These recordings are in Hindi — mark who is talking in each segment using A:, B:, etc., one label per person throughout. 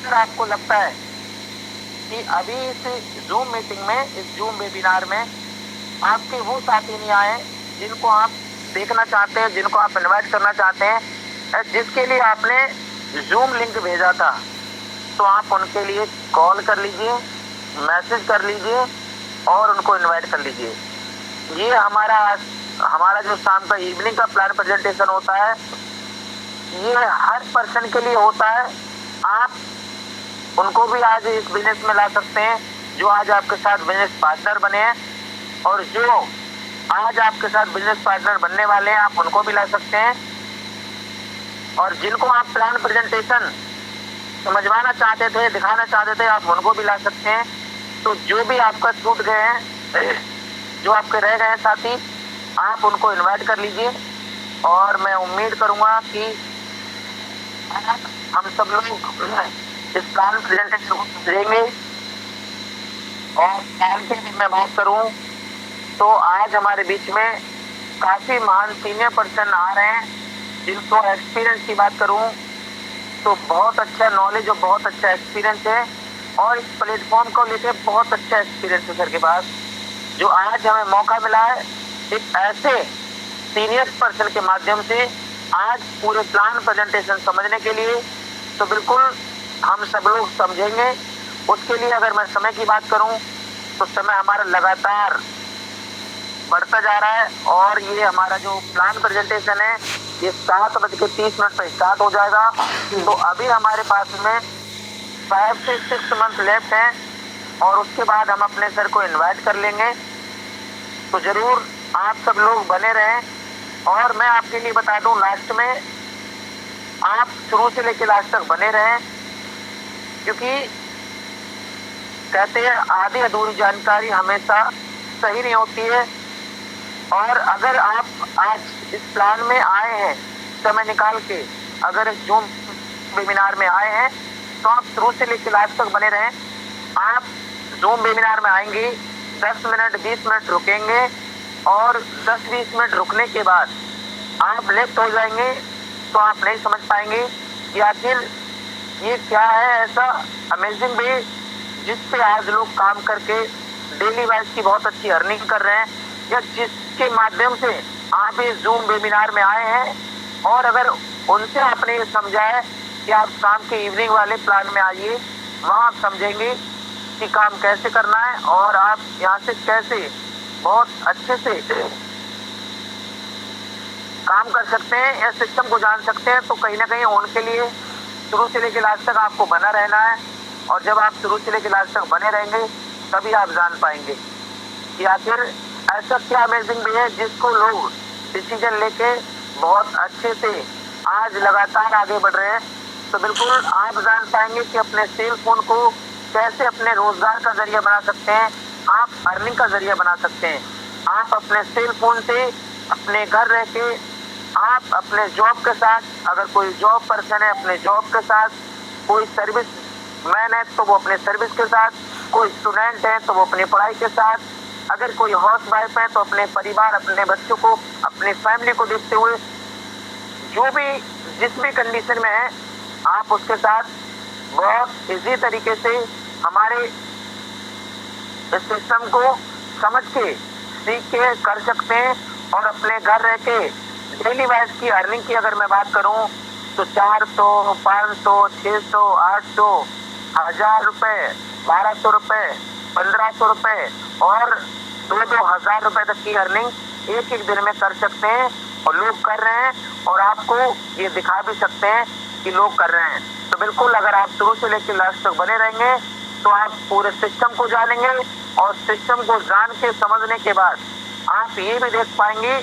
A: अगर आपको लगता है कि अभी इस जूम मीटिंग में, इस जूम वेबिनार में आपके वो साथी नहीं आए जिनको आप देखना चाहते हैं, जिनको आप इनवाइट करना चाहते हैं, जिसके लिए आपने जूम लिंक भेजा था, तो आप उनके लिए कॉल कर लीजिए, मैसेज कर लीजिए और उनको इनवाइट कर लीजिए। ये हमारा जो शाम का इवनिंग का प्लान प्रेजेंटेशन होता है, ये हर पर्सन के लिए होता है। आप उनको भी आज इस बिजनेस में ला सकते हैं जो आज आपके साथ बिजनेस पार्टनर बने हैं, और जो आज आपके साथ बिजनेस पार्टनर बनने वाले हैं आप उनको भी ला सकते हैं, और जिनको आप प्लान प्रेजेंटेशन समझवाना चाहते थे, दिखाना चाहते थे, आप उनको भी ला सकते हैं। तो जो भी आपका छूट गए हैं, जो आपके रह गए हैं साथी, आप उनको इनवाइट कर लीजिए, और मैं उम्मीद करूंगा कि हम सब लोग इस प्लान प्रेजेंटेशन को समझेंगे। और प्लान की भी मैं बात करूं तो आज हमारे बीच में काफी महान सीनियर पर्सन आ रहे हैं, जिनको एक्सपीरियंस की बात करूं तो बहुत अच्छा नॉलेज और बहुत अच्छा एक्सपीरियंस है, और इस प्लेटफॉर्म को लेकर बहुत अच्छा एक्सपीरियंस है सर के पास। जो आज हमें मौका मिला है एक ऐसे सीनियर पर्सन के माध्यम से आज पूरे प्लान प्रेजेंटेशन समझने के लिए, तो बिल्कुल हम सब लोग समझेंगे। उसके लिए अगर मैं समय की बात करूं तो समय हमारा लगातार बढ़ता जा रहा है, और ये हमारा जो प्लान प्रेजेंटेशन है ये 7:30 पर स्टार्ट हो जाएगा। तो अभी हमारे पास में 5 से 6 मंथ लेफ्ट हैं, और उसके बाद हम अपने सर को इनवाइट कर लेंगे। तो जरूर आप सब लोग बने रहें, और मैं आपके लिए बता दूं लास्ट में, आप शुरू से लेकर लास्ट तक बने रहें, क्योंकि कहते हैं आधी अधूरी जानकारी हमेशा सही नहीं होती है। और अगर आप आज इस प्लान में आए हैं समय निकाल के, अगर इस जूम वेबिनार में आए हैं, तो आप शुरू से लेकर लास्ट तक बने रहें। आप जूम वेबिनार में आएंगे, 10 मिनट 20 मिनट रुकेंगे, और 10-20 मिनट रुकने के बाद आप लेफ्ट हो जाएंगे, तो आप नहीं समझ पाएंगे कि आखिर ये क्या है ऐसा अमेजिंग वे जिस पे आज लोग काम करके डेली वाइज की बहुत अच्छी अर्निंग कर रहे हैं, या जिसके माध्यम से आप इस जूम वेबिनार में आए हैं। और अगर उनसे आपने ये समझा है कि आप शाम के इवनिंग वाले प्लान में आइए, वहाँ आप समझेंगे कि काम कैसे करना है, और आप यहाँ से कैसे बहुत अच्छे से काम कर सकते हैं या सिस्टम को जान सकते हैं। तो कहीं ना कहीं उनके लिए शुरू से लेकर लास्ट तक आपको बना रहना है, और जब आप शुरू से लेकर लास्ट तक बने रहेंगे तभी आप जान पाएंगे कि आखिर ऐसा क्या अमेजिंग भी है जिसको लोग डिसीजन लेके बहुत अच्छे से आज लगातार आगे बढ़ रहे हैं। तो बिल्कुल आप जान पाएंगे कि अपने सेल फोन को कैसे अपने रोजगार का जरिया बना सकते हैं, आप अर्निंग का जरिया बना सकते हैं। आप अपने सेल फोन से अपने घर रह के, आप अपने जॉब के साथ, अगर कोई जॉब पर्सन है अपने जॉब के साथ, कोई सर्विस मैन है तो वो अपने सर्विस के साथ, कोई स्टूडेंट है तो वो अपनी पढ़ाई के साथ, अगर कोई हाउस वाइफ है तो अपने परिवार, अपने बच्चों को, अपनी फैमिली को देखते हुए, जो भी जिस भी कंडीशन में है, आप उसके साथ बहुत इजी तरीके से हमारे इस सिस्टम को समझ के, सीख के कर सकते हैं। और अपने घर रह के डेली वाइज की अर्निंग की अगर मैं बात करूं तो 400, 500, 600, 800, 1000 रुपये, 1200 रुपये, 1500 रुपये और 2-2 हज़ार रुपये तक की अर्निंग एक एक दिन में कर सकते हैं, और लोग कर रहे हैं, और आपको ये दिखा भी सकते हैं कि लोग कर रहे हैं। तो बिल्कुल अगर आप शुरू से लेकर लास्ट तक बने रहेंगे तो आप पूरे सिस्टम को जानेंगे, और सिस्टम को जान के समझने के बाद आप ये भी देख पाएंगे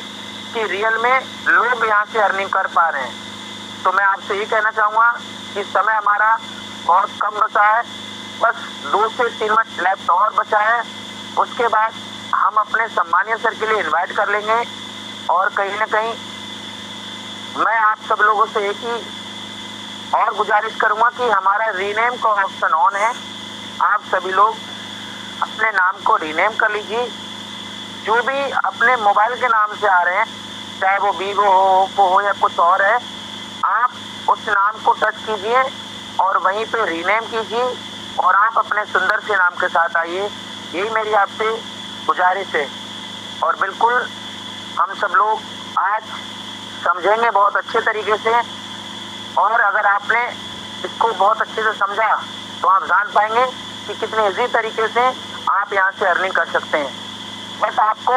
A: कि रियल में लोग यहाँ से अर्निंग कर पा रहे हैं। तो मैं आपसे ये कहना चाहूँगा कि समय हमारा बहुत कम बचा है, बस 2 से 3 मिनट लेफ्ट और बचा है। उसके बाद हम अपने सम्मानीय सर के लिए इनवाइट कर लेंगे, और कहीं ना कहीं मैं आप सब लोगों से एक ही और गुजारिश करूँगा कि हमारा रीनेम का ऑप्शन ऑन है, आप सभी लोग अपने नाम को रीनेम कर लीजिए। जो भी अपने मोबाइल के नाम से आ रहे हैं, चाहे वो वीवो हो, ओप्पो हो या कुछ और है, आप उस नाम को टच कीजिए और वहीं पे रीनेम कीजिए और आप अपने सुंदर से नाम के साथ आइए। यही मेरी आपसे गुजारिश है। और बिल्कुल हम सब लोग आज समझेंगे बहुत अच्छे तरीके से, और अगर आपने इसको बहुत अच्छे से समझा तो आप जान पाएंगे कि कितने इजी तरीके से आप यहाँ से अर्निंग कर सकते हैं। बस आपको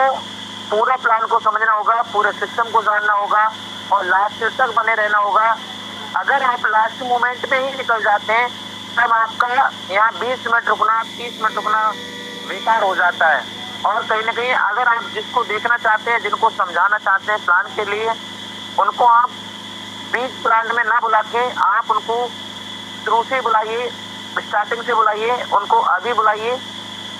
A: पूरा प्लान को समझना होगा, पूरे सिस्टम को जानना होगा और लास्ट तक बने रहना होगा। अगर आप लास्ट मोमेंट में ही निकल जाते हैं तब आपका यहाँ 20 मिनट रुकना, 30 मिनट रुकना बेकार हो जाता है। और कहीं ना कहीं अगर आप जिसको देखना चाहते हैं, जिनको समझाना चाहते हैं प्लान के लिए, उनको आप बीच प्लान में ना बुला के आप उनको शुरू से बुलाइए, स्टार्टिंग से बुलाइए, उनको अभी बुलाइए।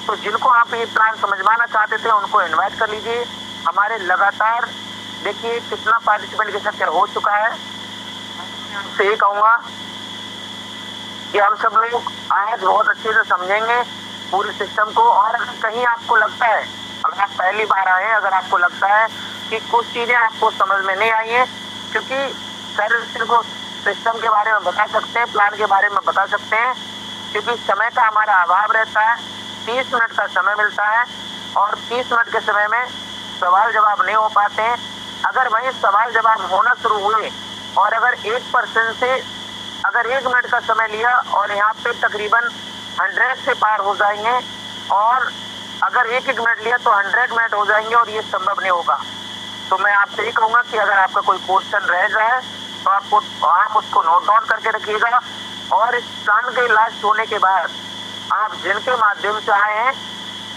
A: तो जिनको आप ये प्लान समझवाना चाहते थे उनको इनवाइट कर लीजिए। हमारे लगातार देखिए कितना पार्टिसिपेंट की संख्या हो चुका है। आपसे ये कहूँगा कि हम सब लोग आज बहुत अच्छे से समझेंगे पूरे सिस्टम को। और अगर कहीं आपको लगता है, अगर आप पहली बार आए हैं, अगर आपको लगता है कि कुछ चीज़ें आपको समझ में नहीं आई हैं, क्योंकि सर सिर्फ सिस्टम के बारे में बता सकते हैं, प्लान के बारे में बता सकते हैं, क्योंकि समय का हमारा अभाव रहता है। 30 मिनट का समय मिलता है और 30 मिनट के समय में सवाल जवाब नहीं हो पाते हैं। अगर वही सवाल जवाब होना शुरू हुए और अगर 1% से अगर 1 मिनट का समय लिया और यहाँ पे तकरीबन 100 से पार हो जाएंगे, और अगर 1-1 मिनट लिया तो 100 मिनट हो जाएंगे, और ये संभव नहीं होगा। तो मैं आपसे ये कहूँगा कि अगर आपका कोई क्वेश्चन रह जाए तो आप उसको नोट डाउन करके रखिएगा, और इस प्लान के लास्ट होने के बाद आप जिनके माध्यम से आए हैं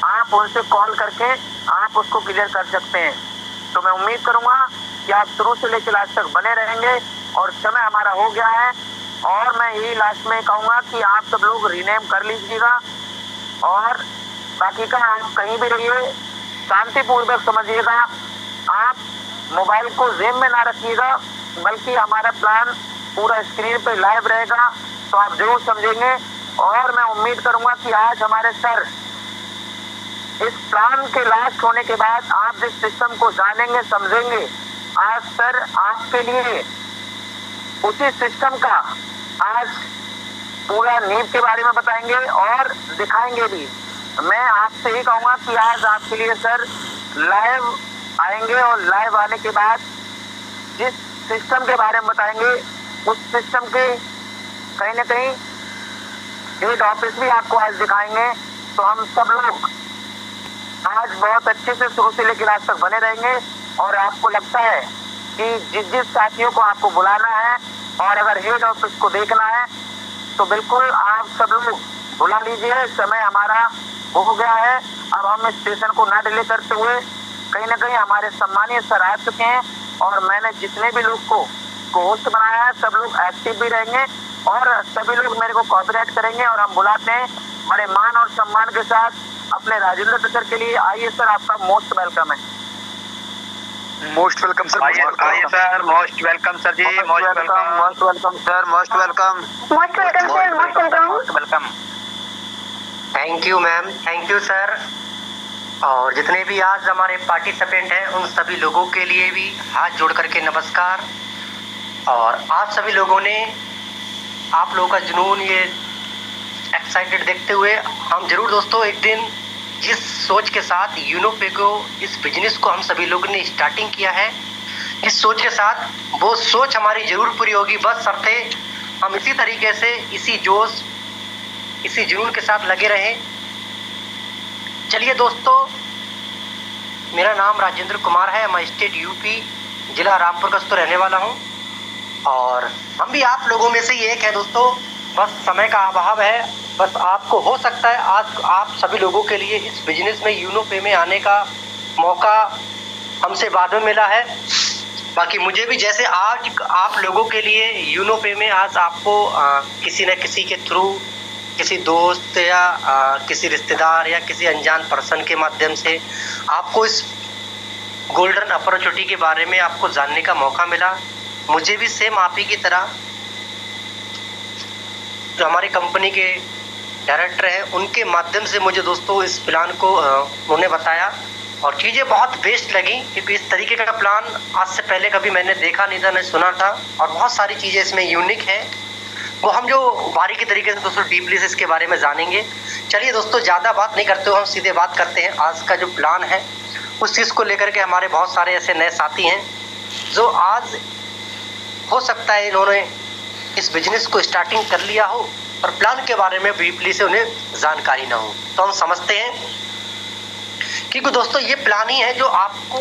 A: आप उनसे कॉल करके आप उसको क्लियर कर सकते हैं। तो मैं उम्मीद करूँगा कि आप शुरू से लेकर लास्ट तक बने रहेंगे। और समय हमारा हो गया है, और मैं यही लास्ट में कहूँगा कि आप सब लोग रीनेम कर लीजिएगा, और बाकी का आप कहीं भी रहिए शांतिपूर्वक समझिएगा। आप मोबाइल को जेब में ना रखिएगा, बल्कि हमारा प्लान पूरा स्क्रीन पे लाइव रहेगा, तो आप जरूर समझेंगे। और मैं उम्मीद करूँगा कि आज हमारे सर इस प्लान के लास्ट होने के बाद आप जिस सिस्टम को जानेंगे, समझेंगे, आज सर आपके लिए उसी सिस्टम का आज पूरा नींव के बारे में बताएंगे और दिखाएंगे भी। मैं आपसे ही कहूँगा कि आज आपके लिए सर लाइव आएंगे, और लाइव आने के बाद जिस सिस्टम के बारे में बताएंगे उस सिस्टम के कहीं ना कहीं हेड ऑफिस भी आपको आज दिखाएंगे। तो हम सब लोग आज बहुत अच्छे से शुरू से लेकर लास्ट तक बने रहेंगे। और आपको लगता है कि जिस साथियों को आपको बुलाना है और अगर हेड ऑफिस को देखना है तो बिल्कुल आप सब लोग बुला लीजिए। समय हमारा हो गया है, अब हम इस सेशन को ना डिले करते हुए, कहीं ना कहीं हमारे सम्मानीय सर आ चुके हैं, और मैंने जितने भी लोग को होस्ट बनाया है सब लोग एक्टिव भी रहेंगे, और सभी लोग मेरे को कोऑपरेट करेंगे। और हम बुलाते हैं बड़े मान और सम्मान के साथ अपने राजेंद्र सर के लिए। आइए सर, आपका मोस्ट वेलकम है।
B: Most welcome sir.
C: आइए sir, most welcome sir ji, most welcome,
B: most welcome sir, most welcome,
D: most welcome sir, most welcome,
C: most welcome.
E: Thank you ma'am, thank you sir. और जितने भी आज हमारे पार्टिसिपेंट हैं उन सभी लोगों के लिए भी हाथ जोड़ करके नमस्कार। और आप सभी लोगों ने आप लोगों का जुनून, ये एक्साइटेड देखते हुए हम जरूर दोस्तों एक दिन जिस सोच के साथ यूनोपे को, इस बिजनेस को हम सभी लोगों ने स्टार्टिंग किया है, इस सोच के साथ वो सोच हमारी जरूर पूरी होगी। बस शर्ते हम इसी तरीके से, इसी जोश, इसी जुनून के साथ लगे रहें। चलिए दोस्तों, मेरा नाम राजेंद्र कुमार है, मैं स्टेट यूपी जिला रामपुर का तो रहने वाला हूं, और हम भी आप लोगों में से ही एक है दोस्तों। बस समय का अभाव है, बस आपको हो सकता है आज आप सभी लोगों के लिए इस बिजनेस में यूनोपे में आने का मौका हमसे बाद में मिला है। बाकी मुझे भी जैसे आज आप लोगों के लिए यूनोपे में आज आपको किसी न किसी के थ्रू, किसी दोस्त या किसी रिश्तेदार या किसी अनजान पर्सन के माध्यम से आपको इस गोल्डन अपॉर्चुनिटी के बारे में आपको जानने का मौका मिला। मुझे भी सेम आप ही की तरह जो हमारी कंपनी के डायरेक्टर हैं उनके माध्यम से मुझे दोस्तों इस प्लान को उन्होंने बताया, और चीज़ें बहुत बेस्ट लगी, क्योंकि इस तरीके का प्लान आज से पहले कभी मैंने देखा नहीं था, नहीं सुना था, और बहुत सारी चीज़ें इसमें यूनिक है। वो हम जो बारीकी तरीके से दोस्तों डीपली से इसके बारे में जानेंगे। चलिए दोस्तों, ज़्यादा बात नहीं करते हुए हम सीधे बात करते हैं। आज का जो प्लान है उस चीज़ को लेकर के हमारे बहुत सारे ऐसे नए साथी हैं जो आज हो सकता है इन्होंने इस बिजनेस को स्टार्टिंग कर लिया हो और प्लान के बारे में डीपली से उन्हें जानकारी ना हो। तो हम समझते हैं क्योंकि दोस्तों ये प्लान ही है जो आपको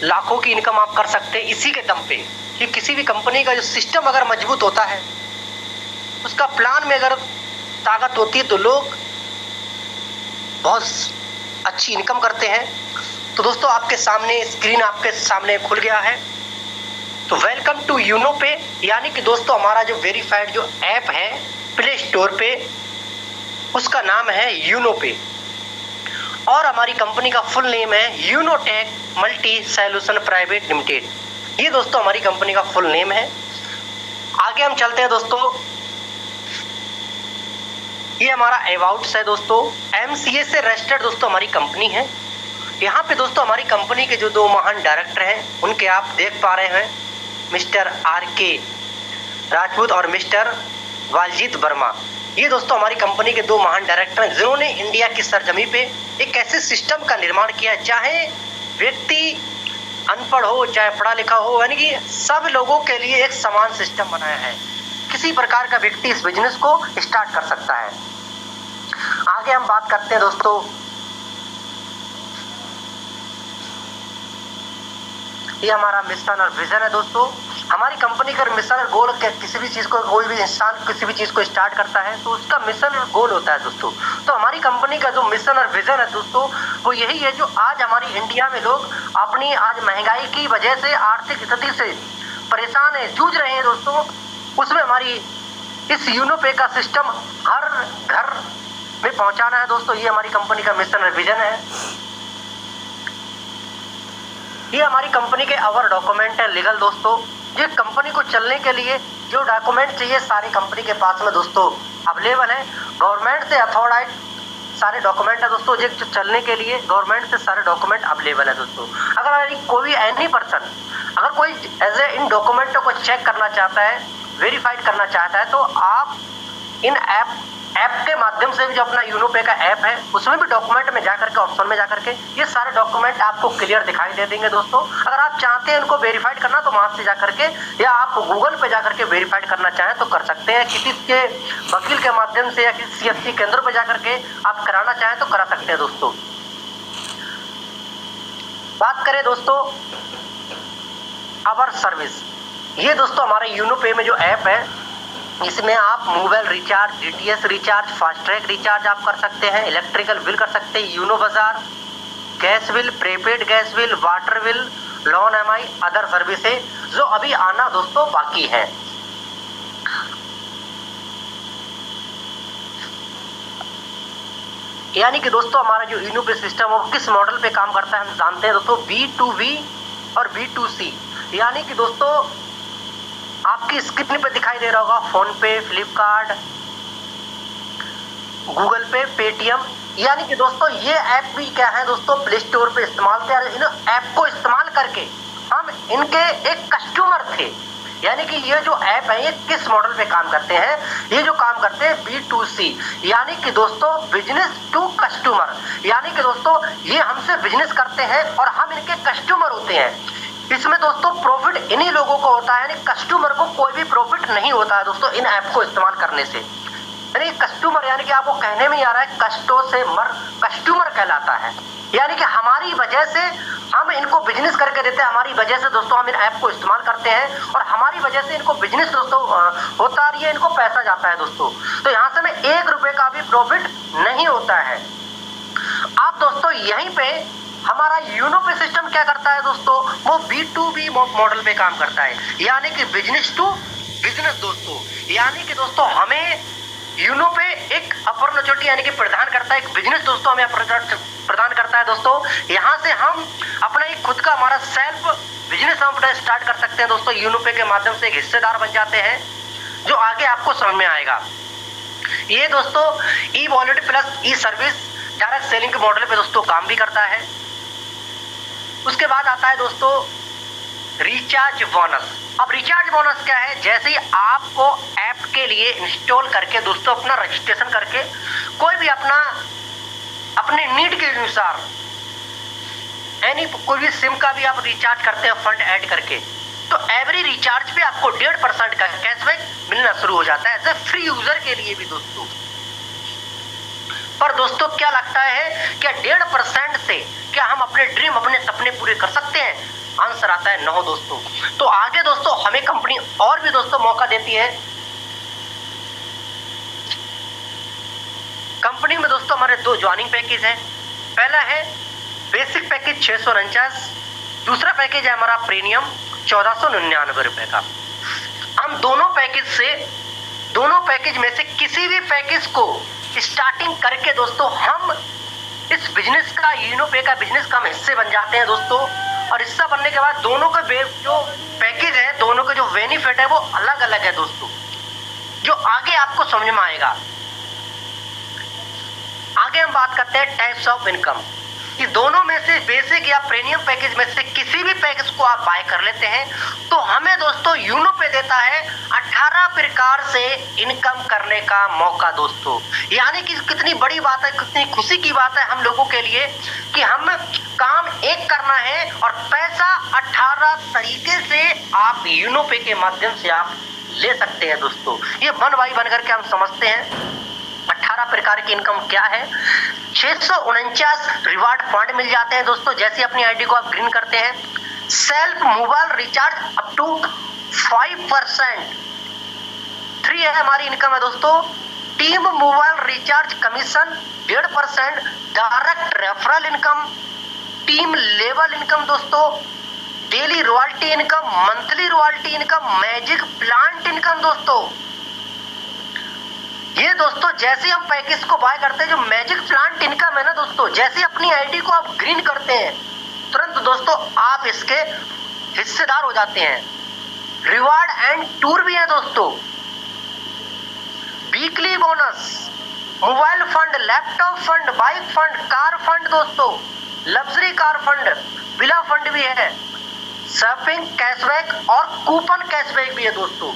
E: लाखों की इनकम आप कर सकते हैं इसी के दम पे। कि किसी भी कंपनी का जो सिस्टम अगर मजबूत होता है, उसका प्लान में अगर ताकत होती है तो लोग बहुत अच्छी इनकम करते हैं। तो दोस्तों आपके सामने स्क्रीन आपके सामने खुल गया है। तो वेलकम टू यूनो पे, यानी कि दोस्तों हमारा जो वेरीफाइड जो ऐप है प्ले स्टोर पे, उसका नाम है यूनो पे और हमारी कंपनी का फुल नेम है यूनोटेक मल्टी सॉल्यूशन प्राइवेट लिमिटेड। ये दोस्तों हमारी कंपनी का फुल नेम है। आगे हम चलते हैं दोस्तों। ये हमारा अबाउट्स है दोस्तों। MCA से रजिस्टर्ड दोस्तों हमारी कंपनी है। यहाँ पे दोस्तों हमारी कंपनी के जो दो महान डायरेक्टर हैं उनके आप देख पा रहे हैं, मिस्टर RK राजपूत और मिस्टर वालजीत वर्मा। ये दोस्तों हमारी कंपनी के दो महान डायरेक्टर हैं जिन्होंने इंडिया की सरजमी पे एक ऐसे सिस्टम का निर्माण किया, चाहे व्यक्ति अनपढ़ हो चाहे पढ़ा लिखा हो, यानी कि सब लोगों के लिए एक समान सिस्टम बनाया है। किसी प्रकार का व्यक्ति इस बिजनेस को स्टार्ट कर सकता है। आगे हम बात करते हैं दोस्तों। ये हमारा मिशन और विजन है दोस्तों। हमारी कंपनी का मिशन और गोल, किसी भी चीज़ को, कोई भी इंसान किसी भी चीज़ को स्टार्ट करता है तो उसका मिशन और गोल होता है दोस्तों। तो हमारी कंपनी का जो मिशन और विजन है दोस्तों वो यही है, जो आज हमारी इंडिया में लोग अपनी आज महंगाई की वजह से आर्थिक स्थिति से परेशान है, जूझ रहे हैं दोस्तों, उसमें हमारी इस यूनो पे का सिस्टम हर घर में पहुँचाना है दोस्तों। ये हमारी कंपनी का मिशन और विजन है। ये हमारी कंपनी के अवर डॉक्यूमेंट है लीगल दोस्तों। ये कंपनी को चलने के लिए जो डॉक्यूमेंट चाहिए सारी कंपनी के पास में दोस्तों अवेलेबल है। गवर्नमेंट से अथॉराइज सारे डॉक्यूमेंट है दोस्तों। ये चलने के लिए गवर्नमेंट से सारे डॉक्यूमेंट अवेलेबल है दोस्तों। अगर कोई एनी पर्सन अगर कोई एज ए इन डॉक्यूमेंटों को चेक करना चाहता है, वेरीफाइड करना चाहता है, तो आप इन ऐप के माध्यम से भी जो अपना यूनो पे का ऐप है उसमें भी डॉक्यूमेंट में जाकर के ऑप्शन में जाकर के ये सारे डॉक्यूमेंट आपको क्लियर दिखाई दे देंगे दोस्तों। अगर आप चाहते हैं इनको वेरीफाइड करना तो वहां से जाकर के, या आप गूगल पे जाकर के वेरीफाइड करना चाहें तो कर सकते हैं। किसी के वकील के माध्यम से या किसी CSC केंद्र पे जाकर के आप कराना चाहें तो करा सकते हैं दोस्तों। बात करें दोस्तों अवर सर्विस, ये दोस्तों हमारे यूनो पे में जो ऐप है इसमें आप mobile recharge, DTH recharge, FASTag recharge आप कर सकते हैं, इलेक्ट्रिकल बिल कर सकते हैं, यूनो बाजार, gas bill, prepaid gas bill, water bill, loan EMI, other services जो अभी आना दोस्तों बाकी है। यानी कि दोस्तों हमारा जो यूनो पे सिस्टम है वो किस मॉडल पे काम करता है हम जानते हैं दोस्तों, B2B और B2C। यानी कि दोस्तों आपकी स्क्रीन पे दिखाई दे रहा होगा फोन पे, फ्लिपकार्ट, गूगल पे, पेटीएम। यानी कि दोस्तों ये ऐप भी क्या है दोस्तों प्ले स्टोर पे इस्तेमाल थे। इन ऐप को इस्तेमाल करके हम इनके एक कस्टमर थे। यानी कि ये जो ऐप है ये किस मॉडल पे काम करते हैं, ये जो काम करते हैं B2C, यानी कि दोस्तों बिजनेस टू कस्टमर। यानी कि दोस्तों ये हमसे बिजनेस करते हैं और हम इनके कस्टमर होते हैं। इसमें दोस्तों प्रॉफिट इन्हीं लोगों को होता है, यानी कस्टमर को कोई भी प्रॉफिट नहीं होता है दोस्तों इन ऐप को इस्तेमाल करने से। यानी कस्टमर, यानी कि आपको कहने में आ रहा है कष्टों से मर कस्टमर कहलाता है। यानी कि हमारी वजह से हम इनको बिजनेस करके देते हैं, हमारी वजह से दोस्तों हम इन ऐप को इस्तेमाल करते हैं और हमारी वजह से इनको बिजनेस दोस्तों होता है, इनको पैसा जाता है दोस्तों। तो यहाँ से में 1 रुपए का भी प्रॉफिट नहीं होता है। आप दोस्तों यहीं पे हमारा यूनो पे सिस्टम क्या करता है दोस्तों, वो B2B मॉडल पे काम करता है, यानी कि बिजनेस टू बिजनेस दोस्तों। यानी कि दोस्तों हमें यूनो पे एक अपॉर्चुनिटी यानी कि प्रदान करता है, एक बिजनेस दोस्तों हमें प्रदान करता है दोस्तों। यहाँ से हम अपना एक खुद का हमारा सेल्फ बिजनेस हम अपना स्टार्ट कर सकते हैं दोस्तों। यूनो पे के माध्यम से एक हिस्सेदार बन जाते हैं, जो आगे आपको समझ में आएगा। ये दोस्तों ई-वॉलेट प्लस ई-सर्विस डायरेक्ट सेलिंग के मॉडल पे दोस्तों काम भी करता है। उसके बाद आता है दोस्तों रिचार्ज बोनस। अब रिचार्ज बोनस क्या है, जैसे ही आपको ऐप के लिए इंस्टॉल करके दोस्तों अपना रजिस्ट्रेशन करके कोई भी अपने नीड के अनुसार यानी कोई भी सिम का भी आप रिचार्ज करते हैं फंड ऐड करके, तो एवरी रिचार्ज पे आपको 1.5% का कैशबैक मिलना शुरू हो जाता है एज ए फ्री यूजर के लिए भी दोस्तों। पर दोस्तों क्या लगता है, क्या 1.5% से क्या हम अपने ड्रीम अपने सपने पूरे कर सकते हैं? आंसर आता है नो दोस्तों। तो आगे दोस्तों हमें कंपनी और भी दोस्तों मौका देती है। कंपनी में दोस्तों हमारे 2 ज्वाइनिंग पैकेज है। पहला है बेसिक पैकेज 649, दूसरा पैकेज है हमारा प्रीमियम 1499 रुपए का। हम दोनों पैकेज में से किसी भी पैकेज को स्टार्टिंग करके दोस्तों हम इस बिजनेस का यूनोपे का बिजनेस का हम हिस्से बन जाते हैं दोस्तों। और हिस्सा बनने के बाद दोनों के जो पैकेज है, दोनों के जो बेनिफिट है वो अलग अलग है दोस्तों, जो आगे आपको समझ में आएगा। आगे हम बात करते हैं टाइप्स ऑफ इनकम। कि दोनों में से बेसिक या प्रीमियम पैकेज में से किसी भी पैकेज को आप बाय कर लेते हैं तो हमें दोस्तों यूनो पे देता है 18 प्रकार से इनकम करने का मौका दोस्तों। यानी कि कितनी बड़ी बात है, कितनी खुशी की बात है हम लोगों के लिए कि हम काम एक करना है और पैसा 18 तरीके से आप यूनो पे के माध्यम से आप ले सकते हैं दोस्तों। ये वन बाई वन करके हम समझते हैं 18 प्रकार की इनकम क्या है। 649 रिवार्ड पॉइंट मिल जाते हैं दोस्तों जैसे अपनी आईडी को आप ग्रीन करते हैं। Self mobile recharge up to 5%। 3 है हमारी इनकम है दोस्तों। Team mobile recharge commission 1.5%। Direct referral income, team level income दोस्तों, daily royalty income, monthly royalty income, magic plant income दोस्तों। ये दोस्तों जैसे हम पैकेज को बाय करते हैं, जो मैजिक प्लांट इनकम है ना दोस्तों, जैसे अपनी आईडी को आप ग्रीन करते हैं तुरंत दोस्तों आप इसके हिस्सेदार हो जाते हैं। रिवार्ड एंड टूर भी है दोस्तों। Weekly bonus, mobile fund, laptop fund, bike fund, car fund दोस्तों, luxury car fund, villa fund भी है, शॉपिंग कैशबैक और कूपन कैशबैक भी है दोस्तों।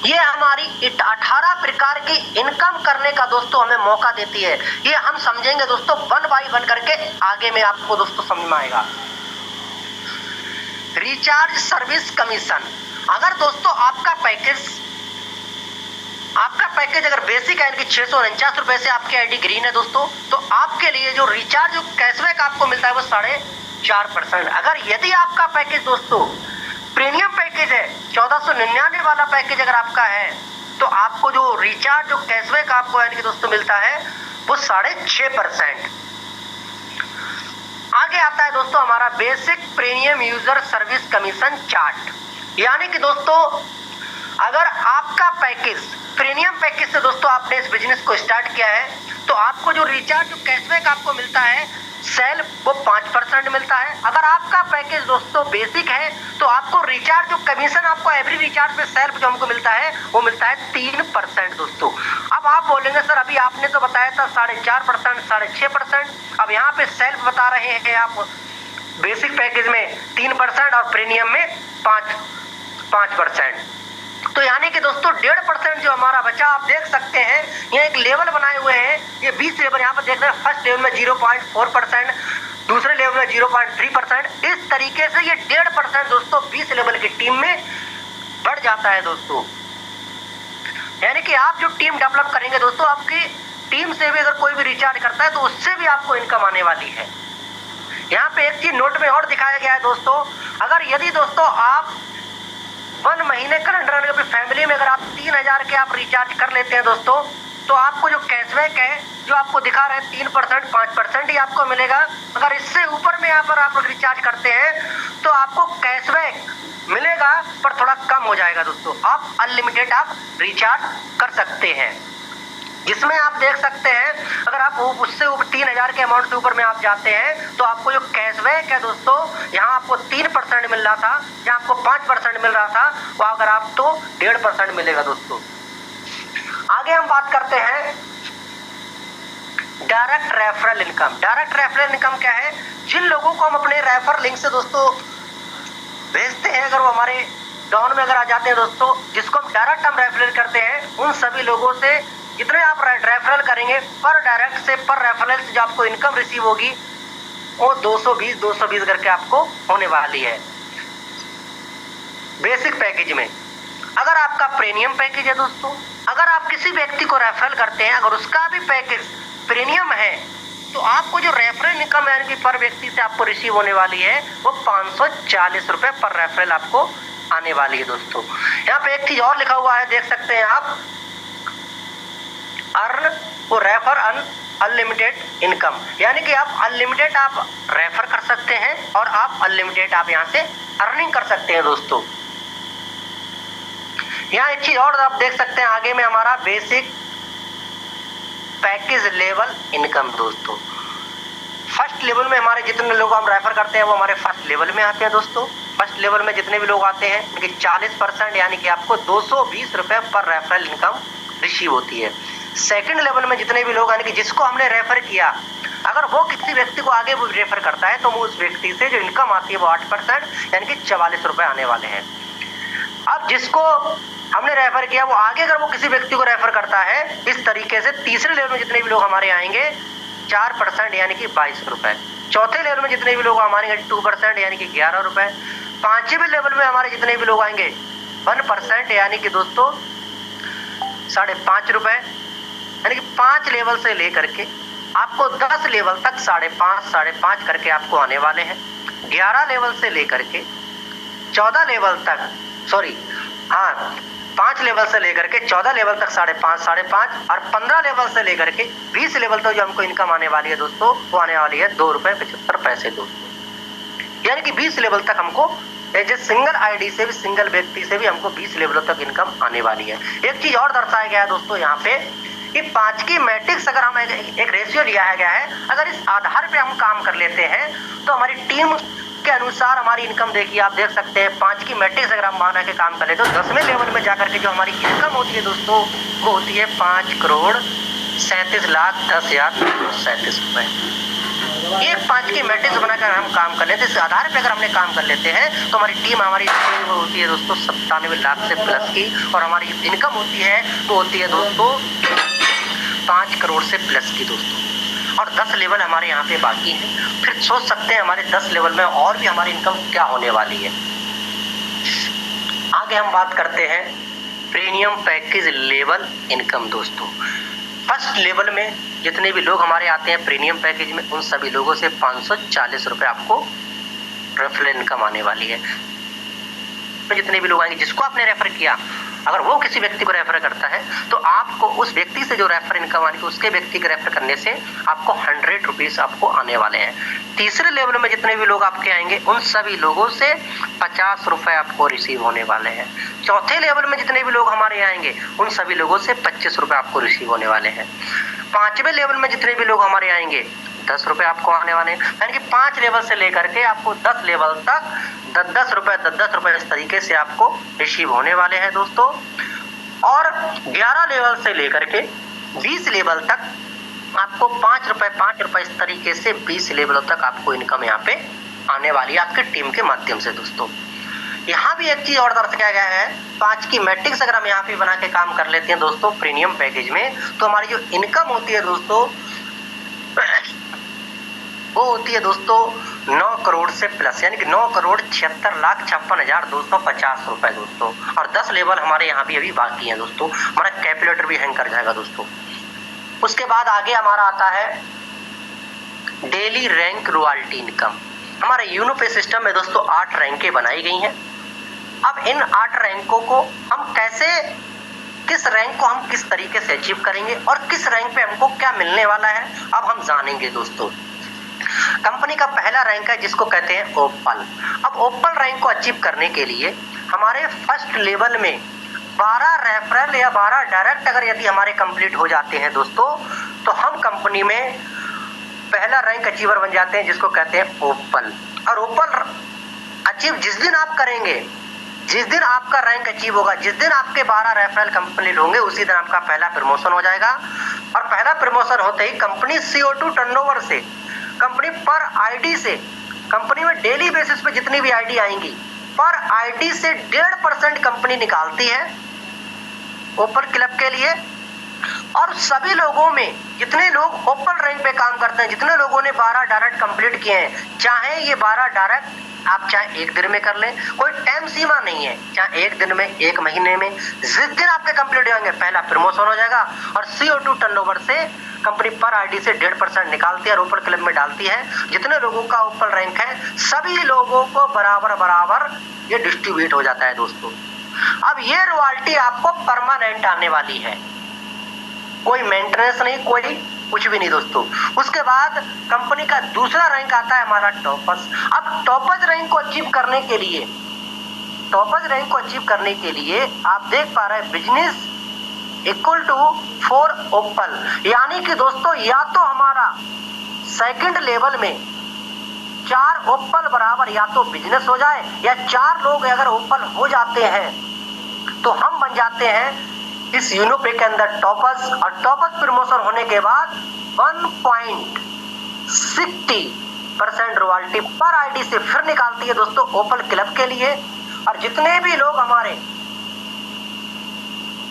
E: ये हमारी 18 प्रकार की इनकम करने का दोस्तों हमें मौका देती है। ये हम समझेंगे दोस्तों वन बाई वन करके, आगे में आपको दोस्तों समझ में आएगा। रिचार्ज सर्विस कमीशन, अगर दोस्तों आपका पैकेज अगर बेसिक है, 649 रुपए से आपकी आईडी ग्रीन है दोस्तों, तो आपके लिए जो रिचार्ज जो कैशबैक आपको मिलता है वो 4.5%। अगर यदि आपका पैकेज दोस्तों प्रीमियम पैकेज है, 1499 वाला पैकेज अगर आपका है, तो आपको जो रिचार्ज जो कैशबैक आपको यानी कि दोस्तों मिलता है वो 6.5%। आगे आता है दोस्तों हमारा basic premium user service commission chart. यानी कि दोस्तों अगर आपका पैकेज प्रीमियम पैकेज से दोस्तों आपने इस बिजनेस को स्टार्ट किया है, तो आपको जो रिचार्ज जो कैशबैक आपको मिलता है सेल वो 5% मिलता है। अगर आपका पैकेज दोस्तों बेसिक है तो आपको रिचार्ज जो कमीशन आपको एवरी रिचार्ज पे सेल्फ जो हमको मिलता है वो मिलता है 3% दोस्तों। अब आप बोलेंगे सर अभी आपने तो बताया था 4.5%, 6.5%, अब यहाँ पे सेल्फ बता रहे हैं आप बेसिक पैकेज में 3% और प्रीमियम में 5%। तो यानी कि दोस्तों 1.5% जो हमारा बचा, आप देख सकते हैं ये एक लेवल बनाए हुए हैं, ये 20 लेवल यहाँ पर देख रहे हैं। फर्स्ट लेवल में 0.4%, दूसरे लेवल में 0.3%, इस तरीके से ये 1.5% दोस्तों 20 लेवल की टीम में बढ़ जाता है दोस्तों। यानी कि आप जो टीम डेवलप करेंगे दोस्तों, आपकी टीम से भी अगर कोई भी रिचार्ज करता है तो उससे भी आपको इनकम आने वाली है। यहाँ पे एक चीज नोट में और दिखाया गया है दोस्तों, अगर यदि दोस्तों आप 1 महीने कैलेंडर में फैमिली में अगर आप 3000 के आप रिचार्ज कर लेते हैं दोस्तों, तो आपको जो कैशबैक है जो आपको दिखा रहे हैं 3%, 5% ही आपको मिलेगा। अगर इससे ऊपर में यहाँ पर आप रिचार्ज करते हैं तो आपको कैशबैक मिलेगा पर थोड़ा कम हो जाएगा दोस्तों। आप अनलिमिटेड आप रिचार्ज कर सकते हैं, जिसमें आप देख सकते हैं अगर आप उससे ऊपर 3000 के अमाउंट से ऊपर में आप जाते हैं तो आपको जो कैशबैक है दोस्तों, यहाँ आपको 3% मिल रहा था, जहाँ आपको 5% मिल रहा था, वो अगर आप तो 1.5% मिलेगा दोस्तों। आगे हम बात करते हैं direct referral income. Direct referral income क्या है? जिन लोगों को हम अपने रेफर लिंक से दोस्तों भेजते हैं, अगर वो हमारे डाउन में अगर आ जाते हैं दोस्तों, जिसको हम डायरेक्ट हम रेफरल करते हैं, उन सभी लोगों से जितने आप रेफरल करेंगे पर डायरेक्ट से पर रेफरल से जो आपको इनकम रिसीव होगी वो 220 करके आपको होने वाली है बेसिक पैकेज में। अगर आपका प्रीमियम पैकेज है दोस्तों, अगर आप किसी व्यक्ति को रेफरल करते हैं, अगर उसका भी पैकेज प्रीमियम है, तो आपको जो रेफरल इनकम यानी कि पर व्यक्ति से आपको रिसीव होने वाली है वो 540 रुपए पर रेफरल आपको आने वाली है दोस्तों। यहाँ पे एक चीज और लिखा हुआ है, देख सकते हैं आप, अर्न वो रेफर अनलिमिटेड इनकम, यानी कि आप अनलिमिटेड आप रेफर कर सकते हैं और आप अनलिमिटेड आप यहाँ से अर्निंग कर सकते हैं दोस्तों। यहाँ एक चीज और आप देख सकते हैं आगे में हमारा बेसिक पैकेज लेवल इनकम दोस्तों। फर्स्ट लेवल में हमारे जितने लोग हम रेफर करते हैं वो हमारे फर्स्ट लेवल में आते हैं दोस्तों। फर्स्ट लेवल में जितने भी लोग आते हैं उनकी 40% यानी कि आपको 220 रुपए पर रेफरल इनकम रिसीव होती है। सेकंड लेवल में जितने भी लोग यानी कि जिसको हमने रेफर किया, अगर वो किसी व्यक्ति को आगे वो रेफर करता है तो वो उस व्यक्ति से जो इनकम आती है वो 8% यानी कि 44 रुपए आने वाले हैं। अब जिसको हमने रेफर किया वो आगे अगर वो किसी व्यक्ति को रेफर करता है इस तरीके से, तीसरे लेवल में जितने भी लोग हमारे आएंगे 4% यानी कि 22 रुपए। चौथे लेवल में जितने भी लोग हमारे 2% यानी कि 11 रुपए। पांचवें लेवल में हमारे जितने भी लोग आएंगे 1% यानी कि दोस्तों 5.5 रुपए, यानी कि 5 लेवल से लेकर के आपको 10 लेवल तक 5.5 करके आपको आने वाले हैं। 11 लेवल से लेकर के 14 लेवल तक 5 लेवल से लेकर के 14 लेवल तक 5.5 और 15 लेवल से लेकर के 20 लेवल तक जो हमको इनकम आने वाली है दोस्तों वो आने वाली है 2 रुपए 75 पैसे दोस्तों। यानी कि 20 लेवल तक हमको सिंगल आईडी से भी, सिंगल व्यक्ति से भी हमको 20 लेवलों तक इनकम आने वाली है। एक चीज और दर्शाया गया है दोस्तों यहाँ पे कि 5 की मैट्रिक्स अगर हम एक रेशियो लिया गया है, अगर इस आधार पे हम काम कर लेते हैं तो हमारी टीम के अनुसार हमारी इनकम देखिए आप देख सकते हैं 5 की मैट्रिक्स अगर हम माना के काम कर लेते तो 10वें लेवल में जाकर के जो हमारी इनकम होती है दोस्तों वो होती है 5,37,10,37 रुपए। एक 5 की मैट्रिक्स बनाकर हम काम कर लेते हैं, इस आधार पे अगर हमने काम कर लेते हैं तो हमारी टीम हमारी होती है दोस्तों 97 लाख से प्लस की, और हमारी इनकम होती है वो होती है दोस्तों 5 करोड़ से प्लस की दोस्तों। और 10 लेवल हमारे यहाँ पे बाकी हैं। फिर सोच सकते हैं हमारे 10 लेवल में और भी हमारी इनकम क्या होने वाली है। आगे हम बात करते हैं प्रीमियम पैकेज लेवल इनकम दोस्तों। फर्स्ट लेवल में जितने भी लोग हमारे आते हैं प्रीमियम पैकेज में उन सभी लोगों से 540 रुपए आपको रेफरल इनकम आने वाली है। तो जितने भी लोग आएंगे जिसको आपने रेफर किया, अगर वो किसी व्यक्ति को रेफर करता है तो आपको उस व्यक्ति से जो रेफर इनकम आने की उसके व्यक्ति के रेफर करने से आपको 100 रुपीज आपको आने वाले हैं। तीसरे लेवल में जितने भी लोग आपके आएंगे उन सभी लोगों से 50 रुपए आपको रिसीव होने वाले हैं। चौथे लेवल में जितने भी लोग हमारे आएंगे उन सभी लोगों से 25 रुपए आपको रिसीव होने वाले हैं। पांचवें लेवल में जितने भी लोग हमारे आएंगे 10 रुपए आपको आने वाले हैं। यानी कि 5 लेवल से लेकर के आपको 10 लेवल तक 10 रुपए इस तरीके से आपको रिसीव होने वाले हैं दोस्तों। और 11 लेवल से लेकर के 20 लेवल तक आपको 5 रुपए इस तरीके से 20 लेवलों तक आपको इनकम यहाँ पे आने वाली है आपके टीम के माध्यम से दोस्तों। यहाँ भी एक चीज और दर्शाया गया है, 5 की मैट्रिक्स अगर हम यहाँ पे बना के काम कर लेते हैं दोस्तों प्रीमियम पैकेज में तो हमारी जो इनकम होती है दोस्तों वो होती है दोस्तों 9 करोड़ से प्लस, यानी कि 9,76,56,250 रुपए दोस्तों। और 10 लेवल हमारे यहाँ भी अभी बाकी हैं दोस्तों। हमारा कैलकुलेटर भी हैंग कर जाएगा दोस्तों। उसके बाद आगे हमारा आता है डेली रैंक रॉयल्टी इनकम। हमारे यूनो पे सिस्टम में दोस्तों 8 रैंकें बनाई गई हैं। अब इन 8 रैंकों को हम किस रैंक को हम किस तरीके से अचीव करेंगे और किस रैंक पे हमको क्या मिलने वाला है अब हम जानेंगे दोस्तों। कंपनी का पहला रैंक है जिसको कहते हैं ओपल। अब ओपल रैंक को अचीव करने के लिए हमारे फर्स्ट लेवल में 12 रेफरल या 12 डायरेक्ट अगर यदि हमारे कंप्लीट हो जाते हैं दोस्तों तो हम कंपनी में पहला रैंक अचीवर बन जाते हैं जिसको कहते हैं ओपल। और ओपल अचीव जिस दिन आप करेंगे, जिस दिन आपका रैंक अचीव होगा, जिस दिन आपके 12 रेफरल कंप्लीट होंगे उसी दिन आपका पहला प्रमोशन हो जाएगा। और पहला प्रमोशन होते ही कंपनी CO2 टर्नओवर से, कंपनी पर आईडी से, कंपनी में डेली बेसिस पे जितनी भी आईडी आएंगी पर आईडी से 1.5% कंपनी निकालती है ओपल क्लब के लिए। और सभी लोगों में जितने लोग ओपल रैंक पे काम करते हैं, जितने लोगों ने 12 डायरेक्ट कंप्लीट किए हैं, चाहे ये 12 डायरेक्ट आप चाहे एक दिन में कर लें, कोई टाइम सीमा नहीं है, चाहे एक दिन में, एक महीने में, जिस दिन आपके कंप्लीट होंगे पहला प्रमोशन हो जाएगा। और CO2 टर्नओवर से कंपनी पर आईडी से 1.5% निकालती है और ओपल क्लब में डालती है। जितने लोगों का ओपल रैंक है सभी लोगों को बराबर बराबर ये डिस्ट्रीब्यूट हो जाता है दोस्तों। अब ये रॉयल्टी आपको परमानेंट आने वाली है, कोई मेंटेनेंस नहीं, कोई कुछ भी नहीं दोस्तों। उसके बाद कंपनी का दूसरा रैंक आता है हमारा टॉपर्स। अब टॉपर्स रैंक को अचीव करने के लिए, टॉपर्स रैंक को अचीव करने के लिए आप देख पा रहे हैं बिजनेस इक्वल टू 4 ओपल, यानी कि दोस्तों या तो हमारा सेकंड लेवल में 4 ओपल बराबर या तो बिजनेस हो जाए, या 4 लोग अगर ओपल हो जाते हैं तो हम बन जाते हैं इस यूनोपे के अंदर टॉपर्स। और टॉपर्स प्रमोशन होने के बाद 1.60% रॉयल्टी पर आईडी से फिर निकालती है दोस्तों ओपल क्लब के लिए। और जितने भी लोग हमारे